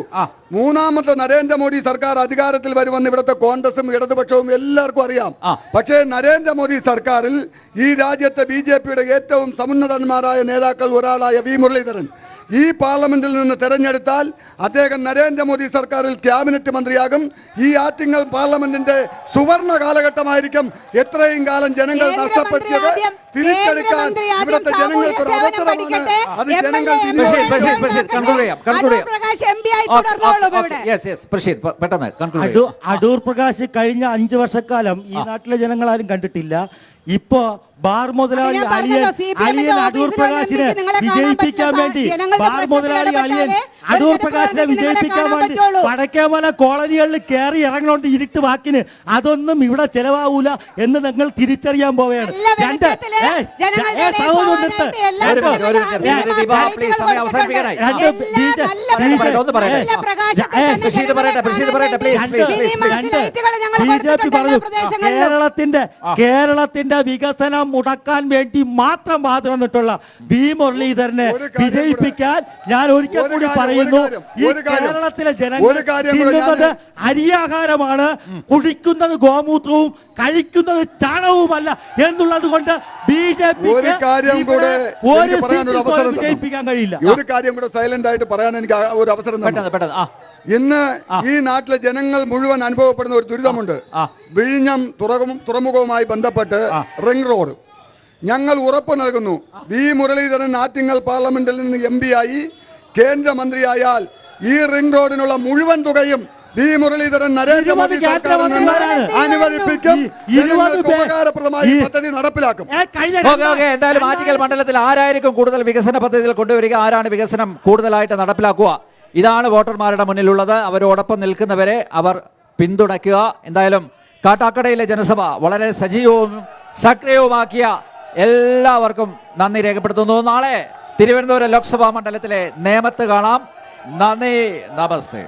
മൂന്നാമത്തെ നരേന്ദ്രമോദി സർക്കാർ അധികാരത്തിൽ വരുമെന്ന് ഇവിടുത്തെ കോൺഗ്രസും ഇടതുപക്ഷവും എല്ലാവർക്കും അറിയാം. പക്ഷേ നരേന്ദ്രമോദി സർക്കാരിൽ ഈ രാജ്യത്തെ BJP-യുടെ ഏറ്റവും സമുന്നതന്മാരായ നേതാക്കൾ ഒരാളായ V. മുരളീധരൻ ഈ പാർലമെന്റിൽ നിന്ന് തെരഞ്ഞെടുത്താൽ അദ്ദേഹം നരേന്ദ്രമോദി സർക്കാരിൽ ക്യാബിനറ്റ് മന്ത്രിയാകും. ഈ ആറ്റിങ്ങൽ പാർലമെന്റിന്റെ സുവർണ കാലഘട്ടമായിരിക്കും. എത്രയും കാലം ജനങ്ങൾ നഷ്ടപ്പെടുത്തിയത് തിരിച്ചെടുക്കാൻ ഇവിടുത്തെ ജനങ്ങൾക്ക് ഒരു അവസരമാണ്. അത് ജനങ്ങൾ അടൂർ പ്രകാശ് കഴിഞ്ഞ 5 വർഷക്കാലം ഈ നാട്ടിലെ ജനങ്ങളാരും കണ്ടിട്ടില്ല. ഇപ്പോ ബാർ മുതലാളി അളിയൻ അടൂർ പ്രകാശിനെ വിജയിപ്പിക്കാൻ വേണ്ടി അടൂർ പ്രകാശിനെ വിജയിപ്പിക്കാൻ വേണ്ടി വടക്കേമല കോളനികളിൽ കയറി ഇറങ്ങണോണ്ട് ഇരുട്ട് വാക്കിന് അതൊന്നും ഇവിടെ ചെലവാവൂല എന്ന് നിങ്ങൾ തിരിച്ചറിയാൻ പോവുകയാണ്. കേരളത്തിന്റെ വികസനം മുടക്കാൻ വേണ്ടി മാത്രം വന്നിട്ടുള്ള V. മുരളീധരനെ വിജയിപ്പിക്കാൻ ഞാൻ ഒരിക്കൽ കൂടി പറയുന്നു. ഈ കേരളത്തിലെ ജനങ്ങൾ തിന്നുന്നത് അരിയാഹാരമാണ്, കുടിക്കുന്നത് ഗോമൂത്രവും കഴിക്കുന്നത് ചാണകവുമല്ല എന്നുള്ളത് കൊണ്ട് വിജയിപ്പിക്കാൻ കഴിയില്ല. ഒരു കാര്യം കൂടെ സൈലന്റ് ആയിട്ട് പറയാൻ എനിക്ക് ഒരു അവസരം. ഇന്ന് ഈ നാട്ടിലെ ജനങ്ങൾ മുഴുവൻ അനുഭവപ്പെടുന്ന ഒരു ദുരിതമുണ്ട്. വിഴിഞ്ഞം തുറമുഖവുമായി ബന്ധപ്പെട്ട് റിംഗ് റോഡ് ഞങ്ങൾ ഉറപ്പ് നൽകുന്നു. V. മുരളീധരൻ ആറ്റിങ്ങൽ പാർലമെന്റിൽ നിന്ന് MP ആയി കേന്ദ്രമന്ത്രിയായാൽ ഈ റിംഗ് റോഡിനുള്ള മുഴുവൻ തുകയും V. മുരളീധരൻ നരേന്ദ്രമോദി സർക്കാരിൽ നിന്ന് അനുവദിപ്പിക്കും. ഉപകാരപ്രദമായി പദ്ധതി നടപ്പിലാക്കും. എന്തായാലും ആറ്റിങ്ങൽ മണ്ഡലത്തിൽ ആരായിരിക്കും കൂടുതൽ വികസന പദ്ധതികൾ കൊണ്ടുവരിക, ആരാണ് വികസനം കൂടുതലായിട്ട് നടപ്പിലാക്കുക? ഇതാണ് വോട്ടർമാരുടെ മുന്നിലുള്ളത്. അവരോടൊപ്പം നിൽക്കുന്നവരെ അവർ പിന്തുണയ്ക്കുക. എന്തായാലും കാട്ടാക്കടയിലെ ജനസഭ വളരെ സജീവവും സക്രിയവുമാക്കിയ എല്ലാവർക്കും നന്ദി രേഖപ്പെടുത്തുന്നു. നാളെ തിരുവനന്തപുരം ലോക്സഭാ മണ്ഡലത്തിലെ നേമത്ത് കാണാം. നന്ദി, നമസ്തേ.